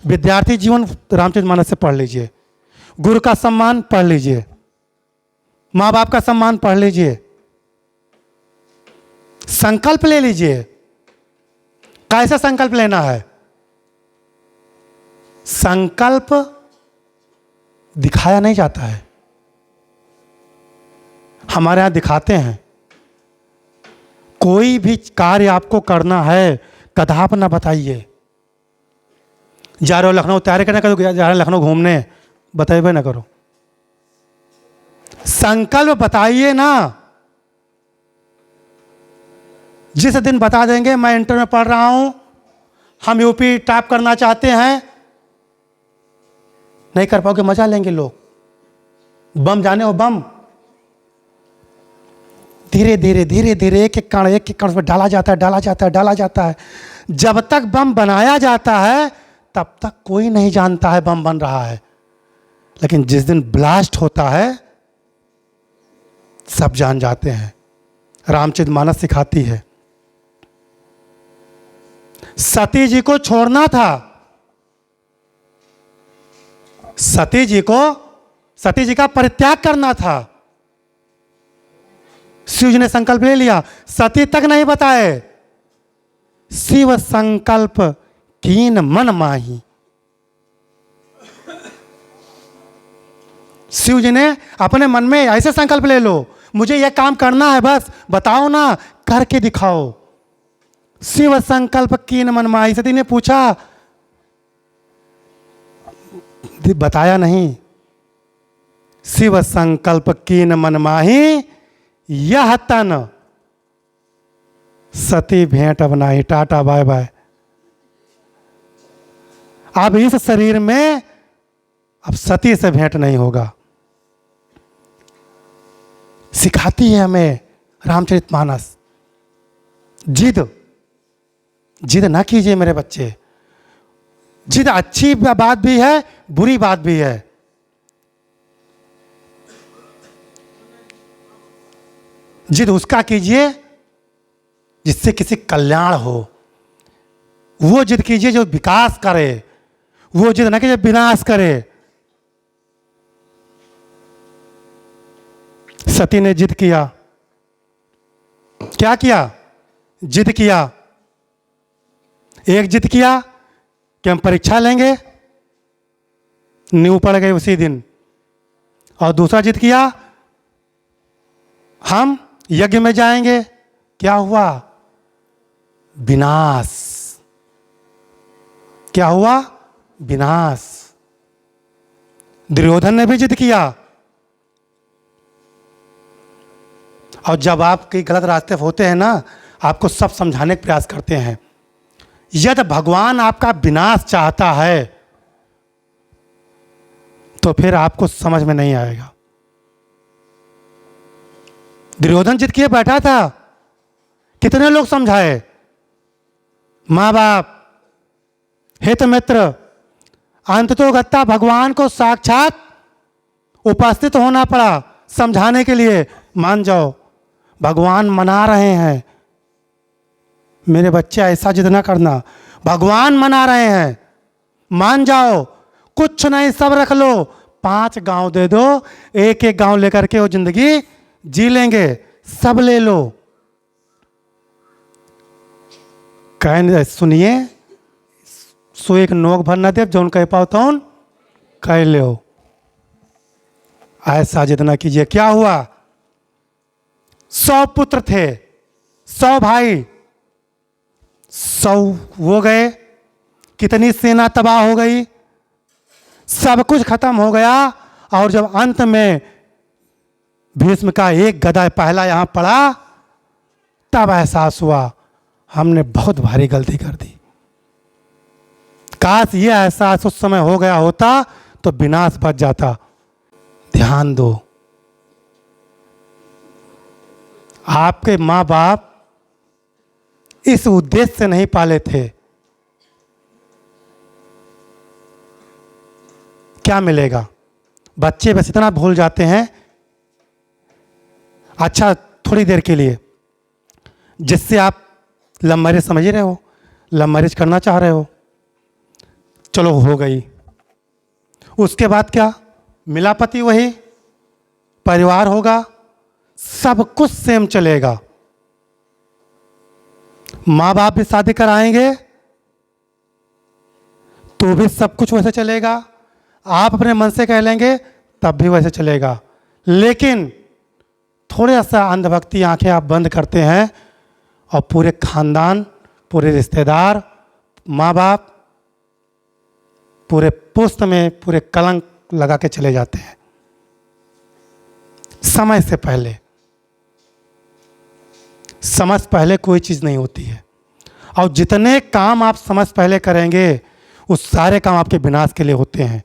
विद्यार्थी जीवन रामचरितमानस से पढ़ लीजिए, गुरु का सम्मान पढ़ लीजिए, माँ बाप का सम्मान पढ़ लीजिए, संकल्प ले लीजिए। कैसा संकल्प लेना है? संकल्प दिखाया नहीं जाता है, हमारे यहां दिखाते हैं। कोई भी कार्य आपको करना है कदाप ना बताइए। जा रहे हो लखनऊ तैयारी करने का, जा रहे हो लखनऊ घूमने, बताइए ना करो। संकल्प बताइए ना। जिस दिन बता देंगे मैं इंटर में पढ़ रहा हूं, हम यूपी टॉप करना चाहते हैं, नहीं कर पाओगे, मजा लेंगे लोग। बम जाने हो बम, धीरे धीरे धीरे धीरे एक एक कण उसमें डाला जाता है, डाला जाता है, डाला जाता है। जब तक बम बनाया जाता है तब तक कोई नहीं जानता है बम बन रहा है, लेकिन जिस दिन ब्लास्ट होता है सब जान जाते हैं। रामचरितमानस सिखाती है। सती जी को छोड़ना था, सती जी का परित्याग करना था। शिव जी ने संकल्प ले लिया, सती तक नहीं बताए। शिव संकल्प कीन मन माही। शिव जी ने अपने मन में ऐसे संकल्प ले लो, मुझे यह काम करना है, बस बताओ ना, करके दिखाओ। शिव संकल्प कीन मन माही। सती ने पूछा, बताया नहीं। शिव संकल्प कीन मन माही, यह तन सती भेंट अब नाही। Tata bye bye. अब इस शरीर में अब सती से भेंट नहीं होगा। सिखाती है हमें रामचरितमानस। जिद ना कीजिए मेरे बच्चे। जिद अच्छी बात भी है, बुरी बात भी है। जिद उसका कीजिए जिससे किसी कल्याण हो। वो जिद कीजिए जो विकास करे, वो जिद ना कीजिए विनाश करे। सती ने जिद किया। क्या किया? जिद किया। एक जिद किया कि हम परीक्षा लेंगे, नींव पड़ गई उसी दिन। और दूसरा जिद किया हम यज्ञ में जाएंगे। क्या हुआ? विनाश। क्या हुआ? विनाश। दुर्योधन ने भी जिद किया। और जब आप कई गलत रास्ते होते हैं ना, आपको सब समझाने का प्रयास करते हैं। यदि भगवान आपका विनाश चाहता है तो फिर आपको समझ में नहीं आएगा। दुर्योधन जिद किए बैठा था, कितने लोग समझाए, माँ बाप, हित मित्र, अंततोगत्ता भगवान को साक्षात उपस्थित होना पड़ा समझाने के लिए। मान जाओ, भगवान मना रहे हैं, मेरे बच्चे ऐसा जिद ना करना, भगवान मना रहे हैं, मान जाओ, कुछ नहीं सब रख लो, 5 गांव दे दो, एक एक गांव लेकर के वो जिंदगी जी लेंगे, सब ले लो। कह सुनिए, सो एक नोक भर न दे, जौन कह पाओ तौन कह लो। ऐसा जिद ना कीजिए। क्या हुआ? 100 पुत्र थे, 100 भाई, 100 वो गए, कितनी सेना तबाह हो गई, सब कुछ खत्म हो गया। और जब अंत में भीष्म का एक गदा पहला यहां पड़ा, तब एहसास हुआ हमने बहुत भारी गलती कर दी। काश ये एहसास उस समय हो गया होता तो विनाश बच जाता। ध्यान दो, आपके माँ बाप इस उद्देश्य से नहीं पाले थे। क्या मिलेगा? बच्चे बस इतना भूल जाते हैं, अच्छा थोड़ी देर के लिए, जिससे आप लव मैरिज समझ ही रहे हो, लव मैरिज करना चाह रहे हो, चलो हो गई। उसके बाद क्या? मिला पति वही, परिवार होगा, सब कुछ सेम चलेगा। माँ बाप भी शादी कराएंगे तो भी सब कुछ वैसे चलेगा। आप अपने मन से कह लेंगे तब भी वैसे चलेगा। लेकिन थोड़ा सा अंधभक्ति आंखें आप बंद करते हैं और पूरे खानदान, पूरे रिश्तेदार, माँ बाप पूरे पुश्त में पूरे कलंक लगा के चले जाते हैं समय से पहले। समय से पहले कोई चीज़ नहीं होती है, और जितने काम आप समय से पहले करेंगे उस सारे काम आपके विनाश के लिए होते हैं।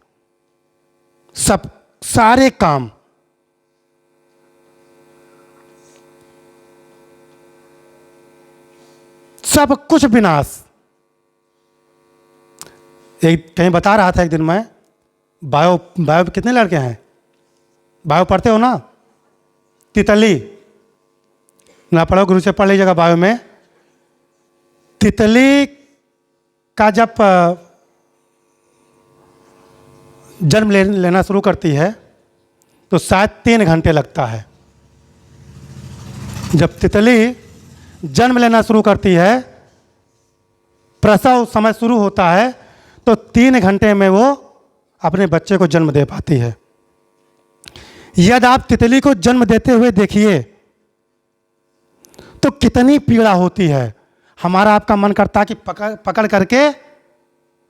सब सारे काम। सब कुछ विनाश। एक कहीं बता रहा था एक दिन मैं, बायो कितने लड़के हैं? बायो पढ़ते हो ना? तितली ना पढ़ो, गुरु से पढ़ लीजिएगा। बायो में तितली का जब जन्म लेना शुरू करती है तो शायद 3 घंटे लगता है। जब तितली जन्म लेना शुरू करती है, प्रसव समय शुरू होता है, तो 3 घंटे में वो अपने बच्चे को जन्म दे पाती है। यदि आप तितली को जन्म देते हुए देखिए तो कितनी पीड़ा होती है। हमारा आपका मन करता है कि पकड़ करके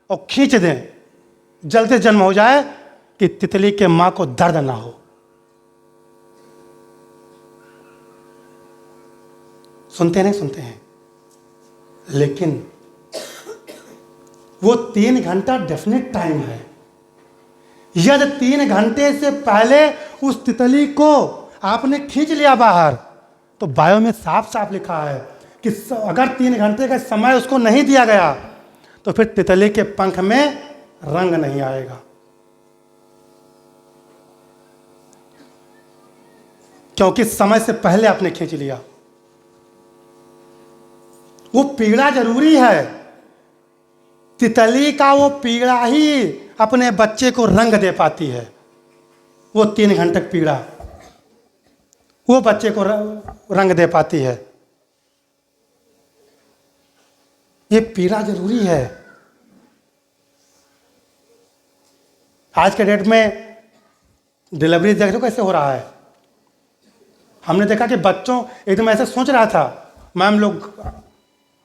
और खींच दें, जल्दी जन्म हो जाए कि तितली के मां को दर्द ना हो। सुनते नहीं सुनते हैं? लेकिन वो 3 घंटा डेफिनेट टाइम है। यदि 3 घंटे से पहले उस तितली को आपने खींच लिया बाहर, तो बायो में साफ साफ लिखा है कि अगर 3 घंटे का समय उसको नहीं दिया गया तो फिर तितली के पंख में रंग नहीं आएगा। क्योंकि समय से पहले आपने खींच लिया। वो पीड़ा जरूरी है। तितली का वो पीड़ा ही अपने बच्चे को रंग दे पाती है। वो 3 घंटे पीड़ा वो बच्चे को रंग दे पाती है। ये पीड़ा जरूरी है। आज के डेट में डिलीवरी देख रहे हो कैसे हो रहा है। हमने देखा कि बच्चों, एक दिन मैं ऐसे सोच रहा था, मैम लोग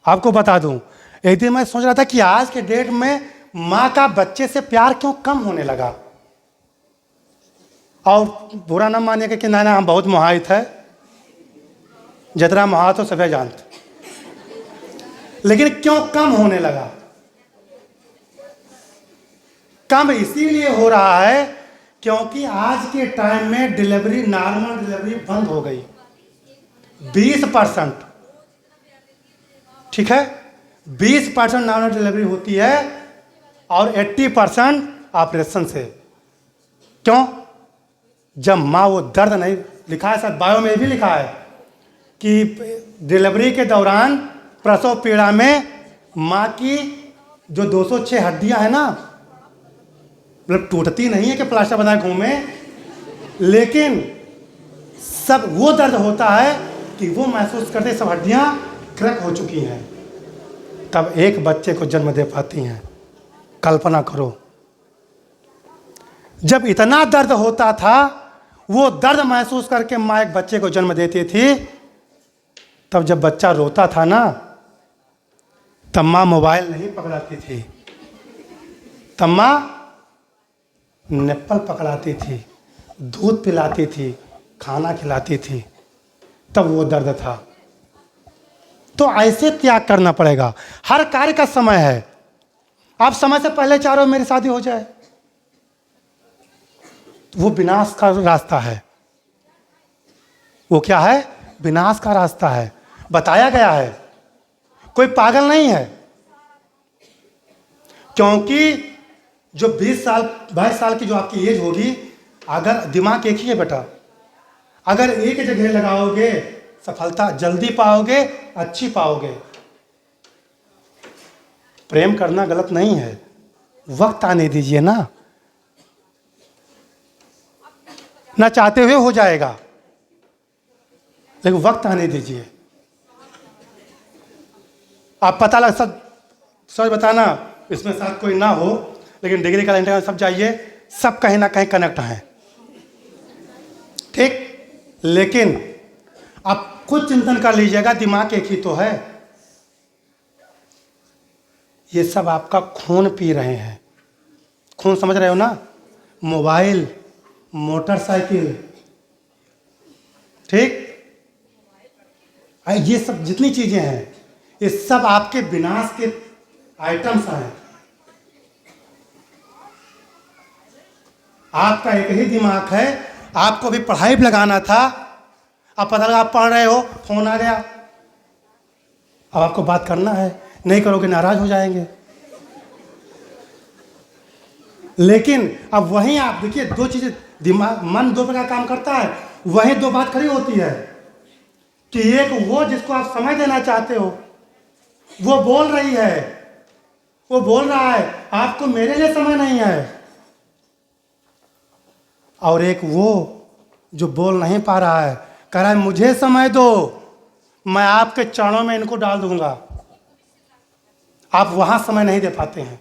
आपको बता दूं, एक दिन मैं सोच रहा था कि आज के डेट में माँ का बच्चे से प्यार क्यों कम होने लगा। और बुरा ना मानिएगा कि ना हम बहुत मोहित है, जितना मोहित हो सभी जानते, लेकिन क्यों कम होने लगा? कम इसीलिए हो रहा है क्योंकि आज के टाइम में डिलीवरी, नॉर्मल डिलीवरी बंद हो गई। 20%, ठीक है, 20% नॉर्मल डिलीवरी होती है और 80% ऑपरेशन से। क्यों? जब माँ वो दर्द नहीं, लिखा है शायद बायो में भी लिखा है कि डिलीवरी के दौरान प्रसव पीड़ा में माँ की जो 206 हड्डियां हैं ना, मतलब टूटती नहीं है कि प्लास्टर बनाए घूमे, लेकिन सब वो दर्द होता है कि वो महसूस करते सब हड्डियां क्रैक हो चुकी हैं, तब एक बच्चे को जन्म दे पाती हैं। कल्पना करो, जब इतना दर्द होता था, वो दर्द महसूस करके माँ एक बच्चे को जन्म देती थी, तब जब बच्चा रोता था ना, तब माँ मोबाइल नहीं पकड़ाती थी, तब माँ निप्पल पकड़ाती थी, दूध पिलाती थी, खाना खिलाती थी, तब वो दर्द था। तो ऐसे त्याग करना पड़ेगा। हर कार्य का समय है। आप समय से पहले चाह रहे हो मेरी शादी हो जाए, वो विनाश का रास्ता है। वो क्या है? विनाश का रास्ता है। बताया गया है, कोई पागल नहीं है। क्योंकि जो 20 साल 22 साल की जो आपकी एज होगी, अगर दिमाग एक ही है बेटा, अगर एक जगह लगाओगे सफलता जल्दी पाओगे, अच्छी पाओगे। प्रेम करना गलत नहीं है, वक्त आने दीजिए ना, ना चाहते हुए हो जाएगा, लेकिन वक्त आने दीजिए। आप पता लग, सच बताना, इसमें साथ कोई ना हो, लेकिन डिग्री का इंटरव्यू सब जाइए, सब कहीं ना कहीं कनेक्ट हैं, ठीक। लेकिन आप खुद चिंतन कर लीजिएगा, दिमाग एक ही तो है। ये सब आपका खून पी रहे हैं। खून समझ रहे हो ना? मोबाइल, मोटरसाइकिल, ठीक, ये सब जितनी चीजें हैं, ये सब आपके विनाश के आइटम्स हैं। आपका एक ही दिमाग है, आपको भी पढ़ाई पे लगाना था, अब पता लगा आप पढ़ रहे हो, फोन आ गया, अब आपको बात करना है, नहीं करोगे नाराज हो जाएंगे। लेकिन अब वहीं आप देखिए, दो चीजें, दिमाग मन दो प्रकार काम करता है, वहीं दो बात खड़ी होती है कि एक वो जिसको आप समय देना चाहते हो, वो बोल रही है, वो बोल रहा है आपको मेरे लिए समय नहीं है, और एक वो जो बोल नहीं पा रहा है, कह रहा है मुझे समय दो, मैं आपके चरणों में इनको डाल दूंगा। आप वहां समय नहीं दे पाते हैं,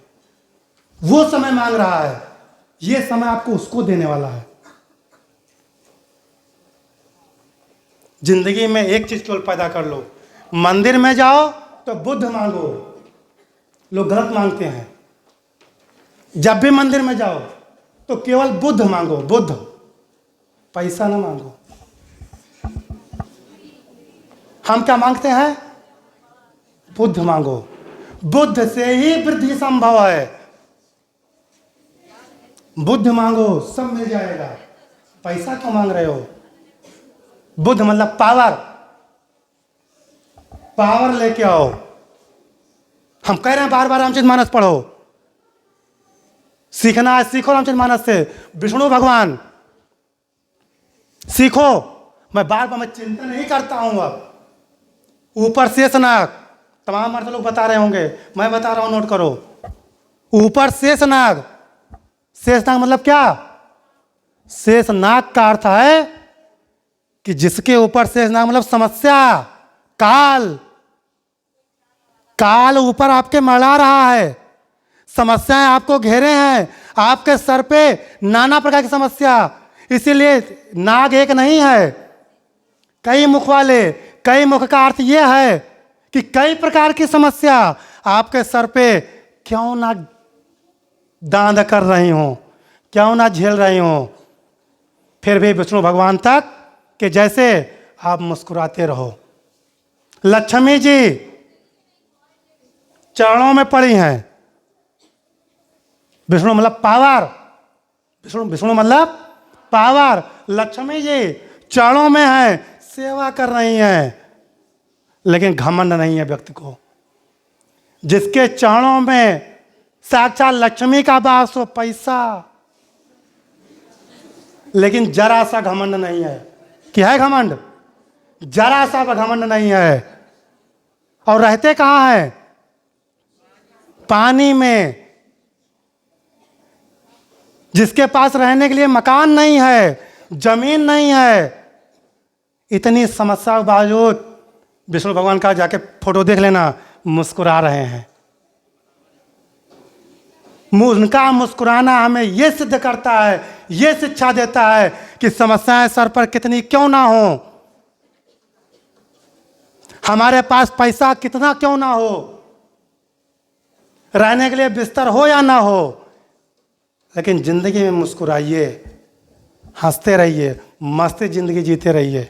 वो समय मांग रहा है, ये समय आपको उसको देने वाला है। जिंदगी में एक चीज केवल पैदा कर लो, मंदिर में जाओ तो बुद्ध मांगो। लोग गलत मांगते हैं। जब भी मंदिर में जाओ तो केवल बुद्ध मांगो, बुद्ध, पैसा ना मांगो। हम क्या मांगते हैं? बुद्ध मांगो। बुद्ध से ही वृद्धि संभव है। बुद्ध मांगो, सब मिल जाएगा। पैसा क्यों मांग रहे हो? बुद्ध मतलब पावर, पावर लेके आओ। हम कह रहे हैं बार बार रामचरितमानस पढ़ो, सीखना है, सीखो रामचरितमानस से, विष्णु भगवान सीखो। मैं बार बार मैं चिंतन नहीं करता हूं। अब ऊपर शेषनाग, तमाम मर्द लोग बता रहे होंगे, मैं बता रहा हूं, नोट करो। ऊपर शेषनाग, शेषनाग मतलब क्या? शेषनाग का अर्थ है कि जिसके ऊपर शेषनाग मतलब समस्या, काल, काल ऊपर आपके मंडरा रहा है, समस्याएं आपको घेरे हैं, आपके सर पे नाना प्रकार की समस्या। इसीलिए नाग एक नहीं है, कई मुख वाले। कई मुख का अर्थ यह है कि कई प्रकार की समस्या आपके सर पे क्यों ना दांध कर रही हो, क्यों ना झेल रही हो, फिर भी विष्णु भगवान तक कि जैसे आप मुस्कुराते रहो। लक्ष्मी जी चरणों में पड़ी हैं। विष्णु मतलब पावर, विष्णु मतलब पावर। लक्ष्मी जी चरणों में है, सेवा कर रही हैं, लेकिन घमंड नहीं है व्यक्ति को। जिसके चरणों में साक्षात लक्ष्मी का वास हो, पैसा, लेकिन जरा सा घमंड नहीं है। क्या है घमंड? जरा सा घमंड नहीं है। और रहते कहाँ हैं? पानी में। जिसके पास रहने के लिए मकान नहीं है, जमीन नहीं है, इतनी समस्या के बावजूद विष्णु भगवान का जाके फोटो देख लेना, मुस्कुरा रहे हैं। उनका मुस्कुराना हमें यह सिद्ध करता है, यह शिक्षा देता है कि समस्याएं सर पर कितनी क्यों ना हो, हमारे पास पैसा कितना क्यों ना हो, रहने के लिए बिस्तर हो या ना हो, लेकिन जिंदगी में मुस्कुराइए, हंसते रहिए, मस्त जिंदगी जीते रहिए।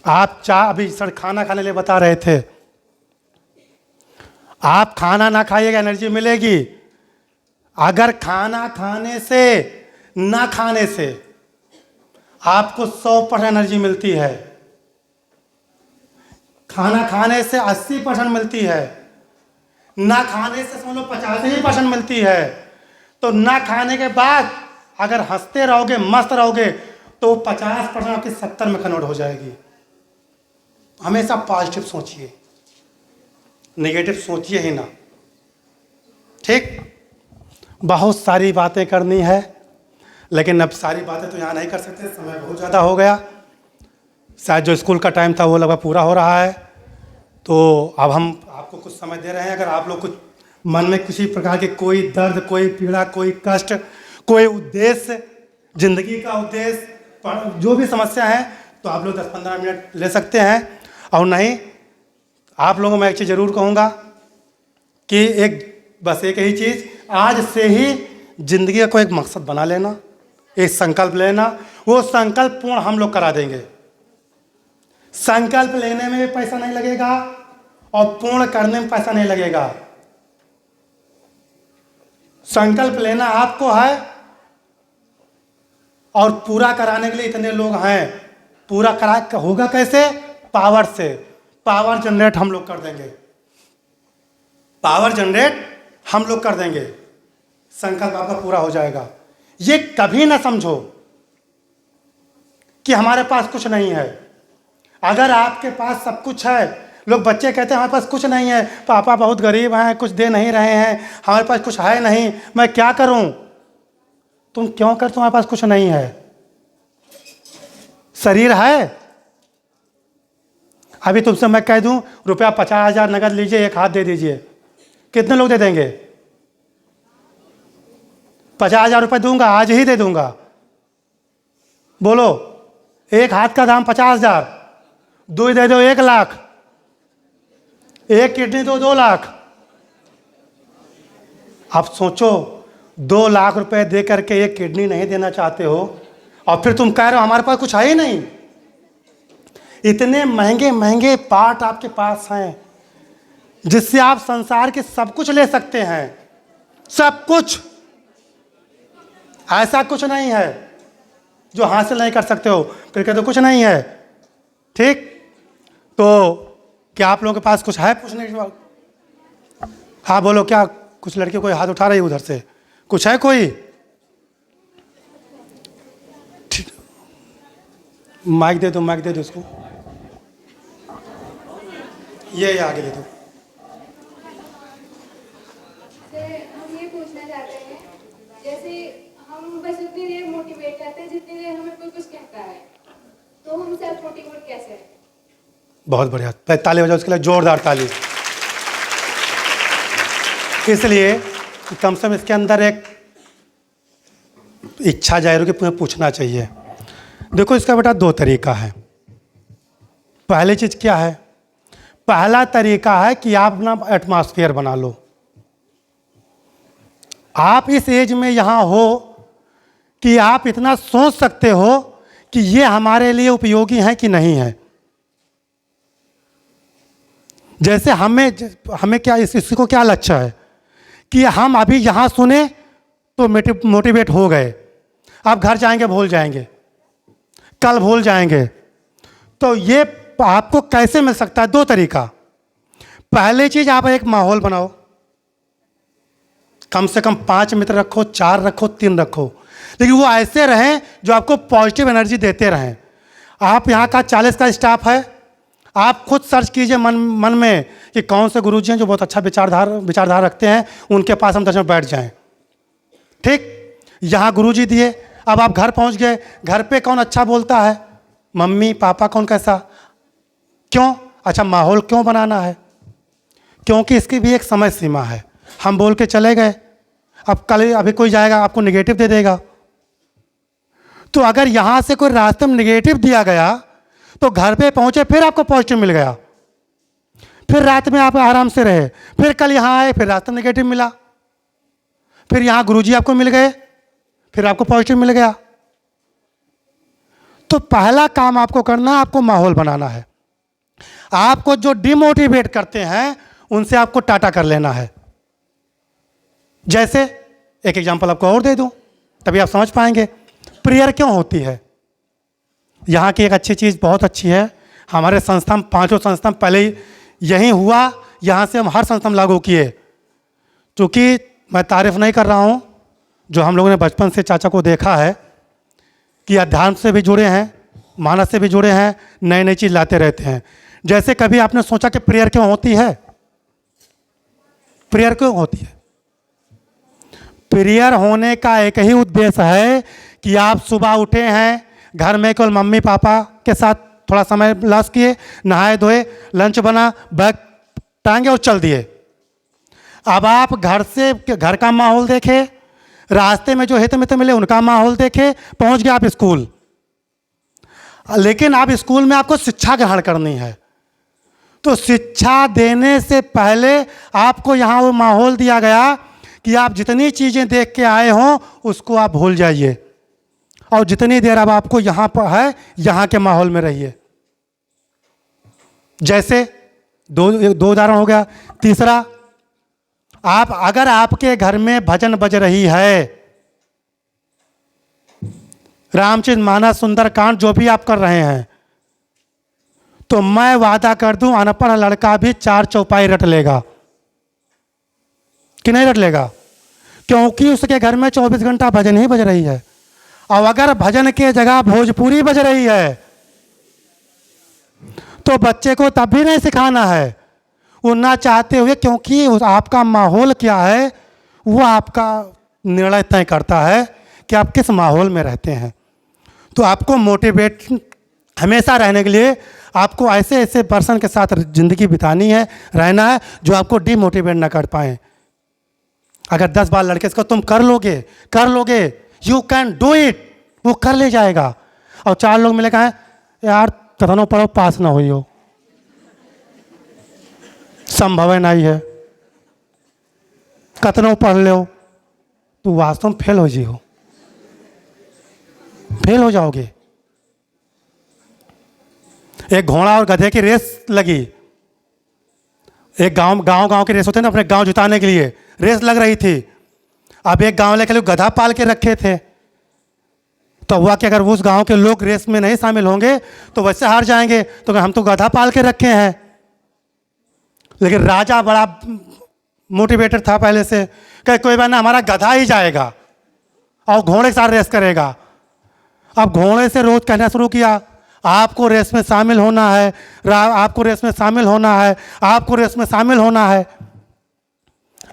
आप अभी सर खाना खाने के लिए बता रहे थे, आप खाना ना खाइएगा एनर्जी मिलेगी। अगर खाना खाने से, ना खाने से आपको 100% एनर्जी मिलती है, खाना खाने से 80% मिलती है, ना खाने से समझ लो 85% मिलती है, तो ना खाने के बाद अगर हंसते रहोगे, मस्त रहोगे, तो 50% आपकी 70 में कन्वर्ट हो जाएगी। हमेशा पॉजिटिव सोचिए, नेगेटिव सोचिए ही ना। ठीक, बहुत सारी बातें करनी है, लेकिन अब सारी बातें तो यहाँ नहीं कर सकते, समय बहुत ज़्यादा हो गया। शायद जो स्कूल का टाइम था वो लगभग पूरा हो रहा है, तो अब हम आपको कुछ समय दे रहे हैं। अगर आप लोग कुछ मन में किसी प्रकार के कोई दर्द, कोई पीड़ा, कोई कष्ट, कोई उद्देश्य, जिंदगी का उद्देश्य, जो भी समस्या है, तो आप लोग 10-15 मिनट ले सकते हैं, और नहीं आप लोगों को मैं एक चीज़ ज़रूर कहूँगा कि बस एक ही चीज़, आज से ही जिंदगी का कोई एक मकसद बना लेना, एक संकल्प लेना। वो संकल्प पूर्ण हम लोग करा देंगे। संकल्प लेने में भी पैसा नहीं लगेगा और पूर्ण करने में पैसा नहीं लगेगा। संकल्प लेना आपको है और पूरा कराने के लिए इतने लोग हैं। पूरा करा होगा कैसे? पावर से। पावर जनरेट हम लोग कर देंगे, पावर जनरेट हम लोग कर देंगे, संकल्प आपका पूरा हो जाएगा। ये कभी ना समझो कि हमारे पास कुछ नहीं है। अगर आपके पास सब कुछ है, लोग बच्चे कहते हैं हमारे पास कुछ नहीं है, पापा बहुत गरीब हैं, कुछ दे नहीं रहे हैं, हमारे पास कुछ है नहीं, मैं क्या करूं? तुम क्यों कर, तुम्हारे पास कुछ नहीं है? शरीर है। अभी तुमसे मैं कह दूं रुपया 50,000 नगद लीजिए, एक हाथ दे दीजिए, कितने लोग दे देंगे? 50,000 रुपये दूंगा, आज ही दे दूंगा। बोलो, एक हाथ का दाम 50,000, दो दे दो 1 लाख, एक किडनी दो 2 लाख। आप सोचो, 2 लाख रुपए दे करके एक किडनी नहीं देना चाहते हो, और फिर तुम कह रहे हो हमारे पास कुछ है ही नहीं। इतने महंगे महंगे पार्ट आपके पास हैं जिससे आप संसार के सब कुछ ले सकते हैं, सब कुछ। ऐसा कुछ नहीं है जो हासिल नहीं कर सकते हो। फिर कहते हो कुछ नहीं है, ठीक? तो क्या आप लोगों के पास कुछ है पूछने के बाद? हाँ बोलो, क्या कुछ लड़के कोई हाथ उठा रही है उधर से? कुछ है कोई? ठीक, माइक दे दो, माइक दे दो उसको, ये आगे दे दो। हम ये पूछना चाहते हैं, जैसे हम बस उतनी देर मोटिवेट करते हैं जितनी देर हमें कोई कुछ कहता है, तो हम सेल्फ मोटिवेट कैसे हैं? बहुत बढ़िया, ताली बजाओ उसके लिए, जोरदार ताली। इसलिए कम से कम इसके अंदर एक इच्छा जाहिर हो कि पूछना चाहिए। देखो, इसका बेटा 2 तरीका है। पहली चीज़ क्या है? पहला तरीका है कि आप अपना एटमॉस्फेयर बना लो। आप इस एज में यहाँ हो कि आप इतना सोच सकते हो कि ये हमारे लिए उपयोगी है कि नहीं है। जैसे हमें क्या इसको क्या लक्ष्य है कि हम अभी यहाँ सुने तो मोटिवेट हो गए, अब घर जाएंगे भूल जाएंगे, कल भूल जाएंगे। तो ये आपको कैसे मिल सकता है? 2 तरीका। पहली चीज, आप एक माहौल बनाओ, कम से कम 5 मित्र रखो, 4 रखो, 3 रखो, लेकिन वो ऐसे रहें जो आपको पॉजिटिव एनर्जी देते रहें। आप यहाँ का 40 का स्टाफ है, आप खुद सर्च कीजिए मन में कि कौन से गुरुजी हैं जो बहुत अच्छा विचारधारा रखते हैं, उनके पास हम 10 मिनट बैठ जाएं। ठीक, यहाँ गुरुजी दिए। अब आप घर पहुँच गए, घर पे कौन अच्छा बोलता है? मम्मी पापा, कौन कैसा? क्यों? अच्छा, माहौल क्यों बनाना है? क्योंकि इसकी भी एक समय सीमा है। हम बोल के चले गए, अब कल अभी कोई जाएगा आपको नेगेटिव दे देगा। तो अगर यहाँ से कोई रास्ते में नेगेटिव दिया गया तो घर पे पहुँचे फिर आपको पॉजिटिव मिल गया, फिर रात में आप आराम से रहे, फिर कल यहाँ आए फिर रास्ते में नेगेटिव मिला, फिर यहाँ गुरुजी आपको मिल गए, फिर आपको पॉजिटिव मिल गया। तो पहला काम आपको करना है, आपको माहौल बनाना है। आपको जो डिमोटिवेट करते हैं उनसे आपको टाटा कर लेना है। जैसे एक एग्जांपल आपको और दे दूं तभी आप समझ पाएंगे प्रेयर क्यों होती है। यहाँ की एक अच्छी चीज़ बहुत अच्छी है, हमारे संस्था में 5 संस्था पहले यही हुआ, यहाँ से हम हर संस्था में लागू किए। क्योंकि मैं तारीफ नहीं कर रहा हूँ, जो हम लोगों ने बचपन से चाचा को देखा है कि अध्यात्म से भी जुड़े हैं, मानस से भी जुड़े हैं, नई नई चीज़ लाते रहते हैं। जैसे कभी आपने सोचा कि प्रेयर क्यों होती है? प्रेयर क्यों होती है? प्रेयर होने का एक ही उद्देश्य है कि आप सुबह उठे हैं, घर में केवल मम्मी पापा के साथ थोड़ा समय लॉस किए, नहाए धोए, लंच बना, बैग टांगे और चल दिए। अब आप घर का माहौल देखे, रास्ते में जो हित मित्र मिले उनका माहौल देखे, पहुंच गए आप स्कूल। लेकिन आप स्कूल में आपको शिक्षा ग्रहण करनी है, तो शिक्षा देने से पहले आपको यहाँ वो माहौल दिया गया कि आप जितनी चीज़ें देख के आए हों उसको आप भूल जाइए, और जितनी देर अब आपको यहाँ पर है यहाँ के माहौल में रहिए। जैसे दो उदाहरण हो गया। तीसरा, आप अगर आपके घर में भजन बज रही है, रामचरित मानस, सुंदरकांड जो भी आप कर रहे हैं, तो मैं वादा कर दूं अनपढ़ लड़का भी 4 चौपाई रट लेगा कि नहीं रट लेगा, क्योंकि उसके घर में 24 घंटा भजन ही बज रही है। और अगर भजन के जगह भोजपुरी बज रही है तो बच्चे को तब भी नहीं सिखाना है, वो ना चाहते हुए, क्योंकि आपका माहौल क्या है वो आपका निर्णय तय करता है कि आप किस माहौल में रहते हैं। तो आपको मोटिवेट हमेशा रहने के लिए आपको ऐसे ऐसे पर्सन के साथ ज़िंदगी बितानी है, रहना है, जो आपको डिमोटिवेट ना कर पाए। अगर 10 बार लड़के इसको तुम कर लोगे, यू कैन डू इट, वो कर ले जाएगा। और 4 लोग मिले कहें यार कतनो पढ़ो पास ना हुई हो, संभव है नहीं है, कतनो पढ़ लो, तो वास्तव में फेल हो जाओगे। एक घोड़ा और गधे की रेस लगी। एक गांव की रेस होती है ना, अपने गांव जिताने के लिए रेस लग रही थी। अब एक गांव के लोग गधा पाल के रखे थे, तो हुआ कि अगर उस गांव के लोग रेस में नहीं शामिल होंगे तो वैसे हार जाएंगे, तो हम तो गधा पाल के रखे हैं। लेकिन राजा बड़ा मोटिवेटेड था पहले से, कहे कोई बात ना, हमारा गधा ही जाएगा और घोड़े के साथ रेस करेगा। अब घोड़े से रोज कहना शुरू किया, आपको रेस में शामिल होना है, आपको रेस में शामिल होना है, आपको रेस में शामिल होना है।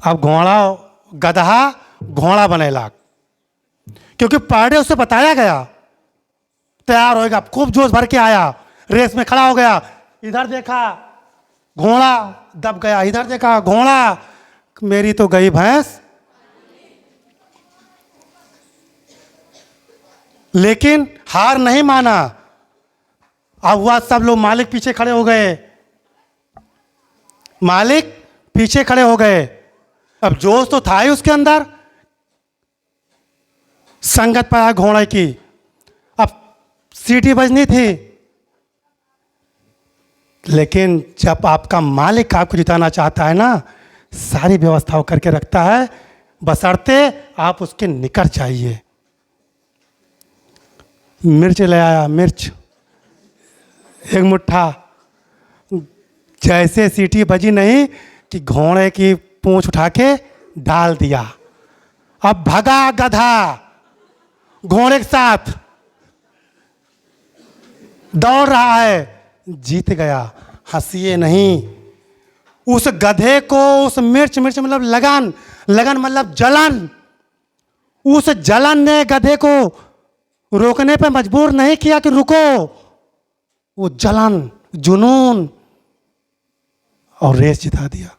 अब गधा घोड़ा बनेला, क्योंकि पहले उससे बताया गया, तैयार होएगा, खूब जोश भर के आया, रेस में खड़ा हो गया, इधर देखा घोड़ा दब गया, इधर देखा घोड़ा, मेरी तो गई भैंस। लेकिन हार नहीं माना। अब हुआ सब लोग मालिक पीछे खड़े हो गए। अब जोश तो था ही उसके अंदर, संगत पाया घोड़े की। अब सीटी बजनी थी, लेकिन जब आपका मालिक आपको जिताना चाहता है ना, सारी व्यवस्थाओं करके रखता है, बशर्ते आप उसके निकट चाहिए। मिर्च ले आया, मिर्च एक मुट्ठा, जैसे सीटी बजी नहीं कि घोड़े की पूंछ उठा के डाल दिया। अब भगा गधा घोड़े के साथ, दौड़ रहा है, जीत गया। हंसिए नहीं, उस गधे को, उस मिर्च मतलब लगन मतलब जलन, उस जलन ने गधे को रोकने पे मजबूर नहीं किया कि रुको, वो जलन, जुनून और रेस जिता दिया।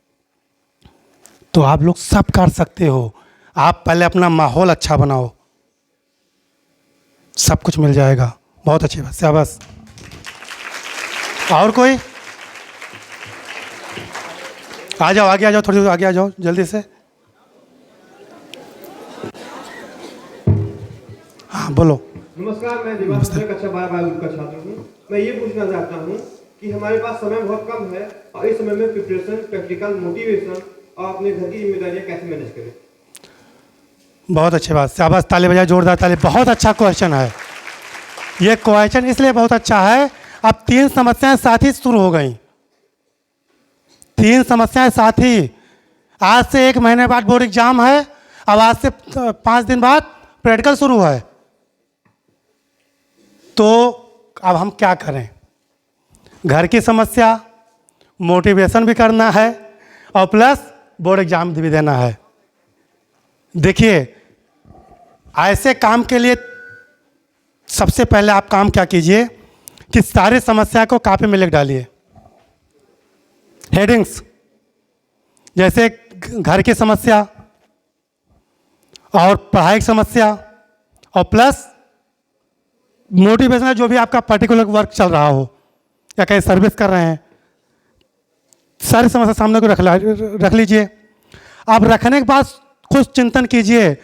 तो आप लोग सब कर सकते हो, आप पहले अपना माहौल अच्छा बनाओ, सब कुछ मिल जाएगा। बहुत अच्छी बात, शाबाश। और कोई? आ जाओ, आगे आ जाओ, थोड़ी आगे आ जाओ जल्दी से। हाँ बोलो। नमस्कार, मैं दिवाकर कक्षा 12 का छात्र हूँ। मैं ये पूछना चाहता हूँ कि हमारे पास समय बहुत कम है और इस समय में प्रिपरेशन, प्रैक्टिकल, मोटिवेशन और अपने घर की जिम्मेदारियाँ कैसे मैनेज करें? बहुत अच्छी बात, शाबाश, ताली बजाए, जोरदार ताली। बहुत अच्छा क्वेश्चन है ये। क्वेश्चन इसलिए बहुत अच्छा है, अब 3 समस्याएं साथ ही शुरू हो गई। 3 समस्याएं साथ ही। आज से 1 महीने बाद बोर्ड एग्जाम है, अब आज से 5 दिन बाद प्रैक्टिकल शुरू है। तो अब हम क्या करें? घर की समस्या, मोटिवेशन भी करना है और प्लस बोर्ड एग्जाम भी देना है। देखिए, ऐसे काम के लिए सबसे पहले आप काम क्या कीजिए कि सारी समस्या को कॉपी में लिख डालिए। हेडिंग्स, जैसे घर की समस्या और पढ़ाई की समस्या और प्लस मोटिवेशनल जो भी आपका पर्टिकुलर वर्क चल रहा हो या कहीं सर्विस कर रहे हैं, सारी समस्या सामने को रख लीजिए। अब रखने के बाद कुछ चिंतन कीजिए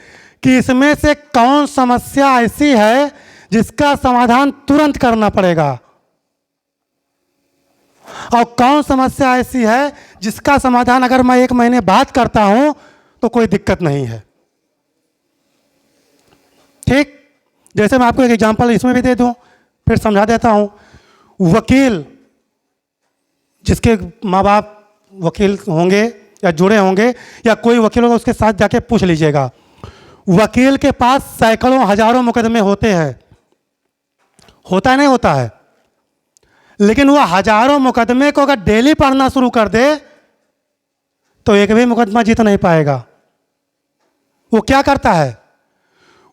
कि इसमें से कौन समस्या ऐसी है जिसका समाधान तुरंत करना पड़ेगा और कौन समस्या ऐसी है जिसका समाधान अगर मैं 1 महीने बाद करता हूं तो कोई दिक्कत नहीं है। ठीक, जैसे मैं आपको एक एग्जांपल इसमें भी दे दूं, फिर समझा देता हूं। वकील, जिसके माँ बाप वकील होंगे या जुड़े होंगे या कोई वकील होगा, उसके साथ जाके पूछ लीजिएगा। वकील के पास सैकड़ों हजारों मुकदमे होते हैं, होता है नहीं होता है, लेकिन वो हजारों मुकदमे को अगर डेली पढ़ना शुरू कर दे तो एक भी मुकदमा जीत नहीं पाएगा। वो क्या करता है,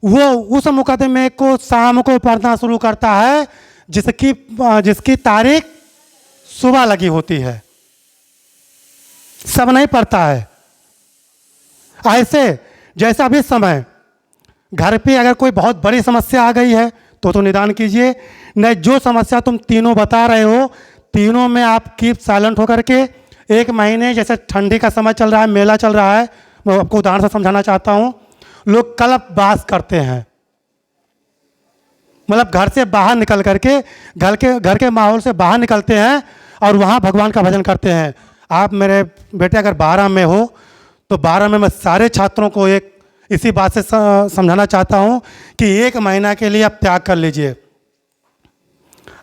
वो उस मुकदमे को शाम को पढ़ना शुरू करता है जिसकी तारीख सुबह लगी होती है, सब नहीं पढ़ता है। ऐसे जैसा अभी समय घर पे अगर कोई बहुत बड़ी समस्या आ गई है तो निदान कीजिए, नहीं जो समस्या तुम तीनों बता रहे हो तीनों में आप कीप साइलेंट होकर के 1 महीने, जैसे ठंडी का समय चल रहा है, मेला चल रहा है, मैं आपको उदाहरण से समझाना चाहता हूँ। लोग कल्पवास करते हैं, मतलब घर से बाहर निकल करके घर के माहौल से बाहर निकलते हैं और वहाँ भगवान का भजन करते हैं। आप मेरे बेटे अगर 12 में हो तो 12 में मैं सारे छात्रों को एक इसी बात से समझाना चाहता हूँ कि 1 महीना के लिए आप त्याग कर लीजिए।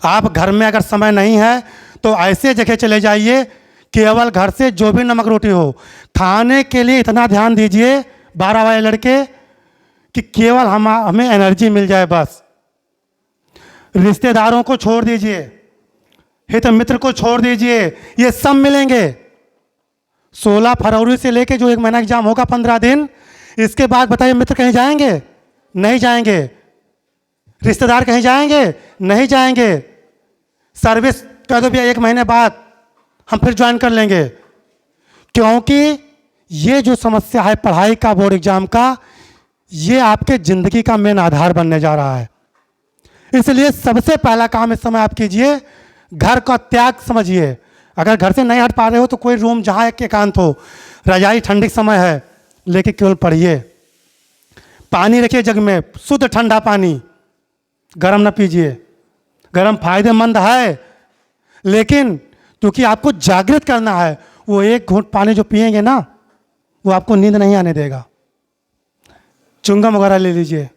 आप घर में अगर समय नहीं है तो ऐसे जगह चले जाइए, केवल घर से जो भी नमक रोटी हो, खाने के लिए इतना ध्यान दीजिए 12 वाले लड़के कि केवल हमें एनर्जी मिल जाए बस। रिश्तेदारों को छोड़ दीजिए, हित मित्र को छोड़ दीजिए, ये सब मिलेंगे। 16 फरवरी से लेके जो 1 महीना एग्जाम होगा 15 दिन, इसके बाद बताइए मित्र कहीं जाएंगे? नहीं जाएंगे। रिश्तेदार कहीं जाएंगे? नहीं जाएंगे। सर्विस कह दो भैया 1 महीने बाद हम फिर ज्वाइन कर लेंगे, क्योंकि ये जो समस्या है पढ़ाई का, बोर्ड एग्जाम का, ये आपके जिंदगी का मेन आधार बनने जा रहा है। इसलिए सबसे पहला काम इस समय आप कीजिए, घर का त्याग समझिए। अगर घर से नहीं हट पा रहे हो तो कोई रूम जहाँ एक एकांत हो, रजाई, ठंडी समय है, लेके केवल पढ़िए। पानी रखिए जग में, शुद्ध ठंडा पानी, गर्म ना पीजिए। गर्म फायदेमंद है, लेकिन क्योंकि आपको जागृत करना है, वो 1 घूंट पानी जो पिएंगे ना, वो आपको नींद नहीं आने देगा। चुंगम वगैरह ले लीजिए,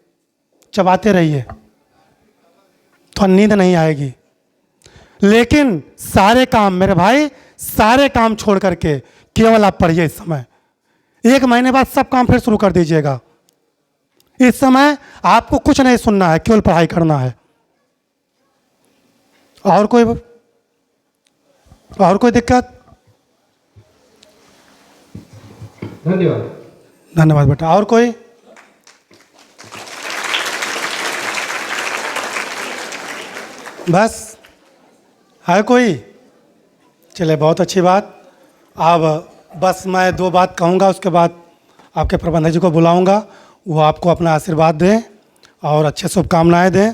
चबाते रहिए तो नींद नहीं आएगी। लेकिन सारे काम मेरे भाई, सारे काम छोड़ करके केवल आप पढ़िए इस समय। 1 महीने बाद सब काम फिर शुरू कर दीजिएगा। इस समय आपको कुछ नहीं सुनना है, केवल पढ़ाई करना है। और कोई दिक्कत? धन्यवाद बेटा। और कोई? बस है कोई? चले, बहुत अच्छी बात। अब बस मैं 2 बात कहूँगा, उसके बाद आपके प्रबंधक जी को बुलाऊँगा, वो आपको अपना आशीर्वाद दें और अच्छे शुभकामनाएं दें।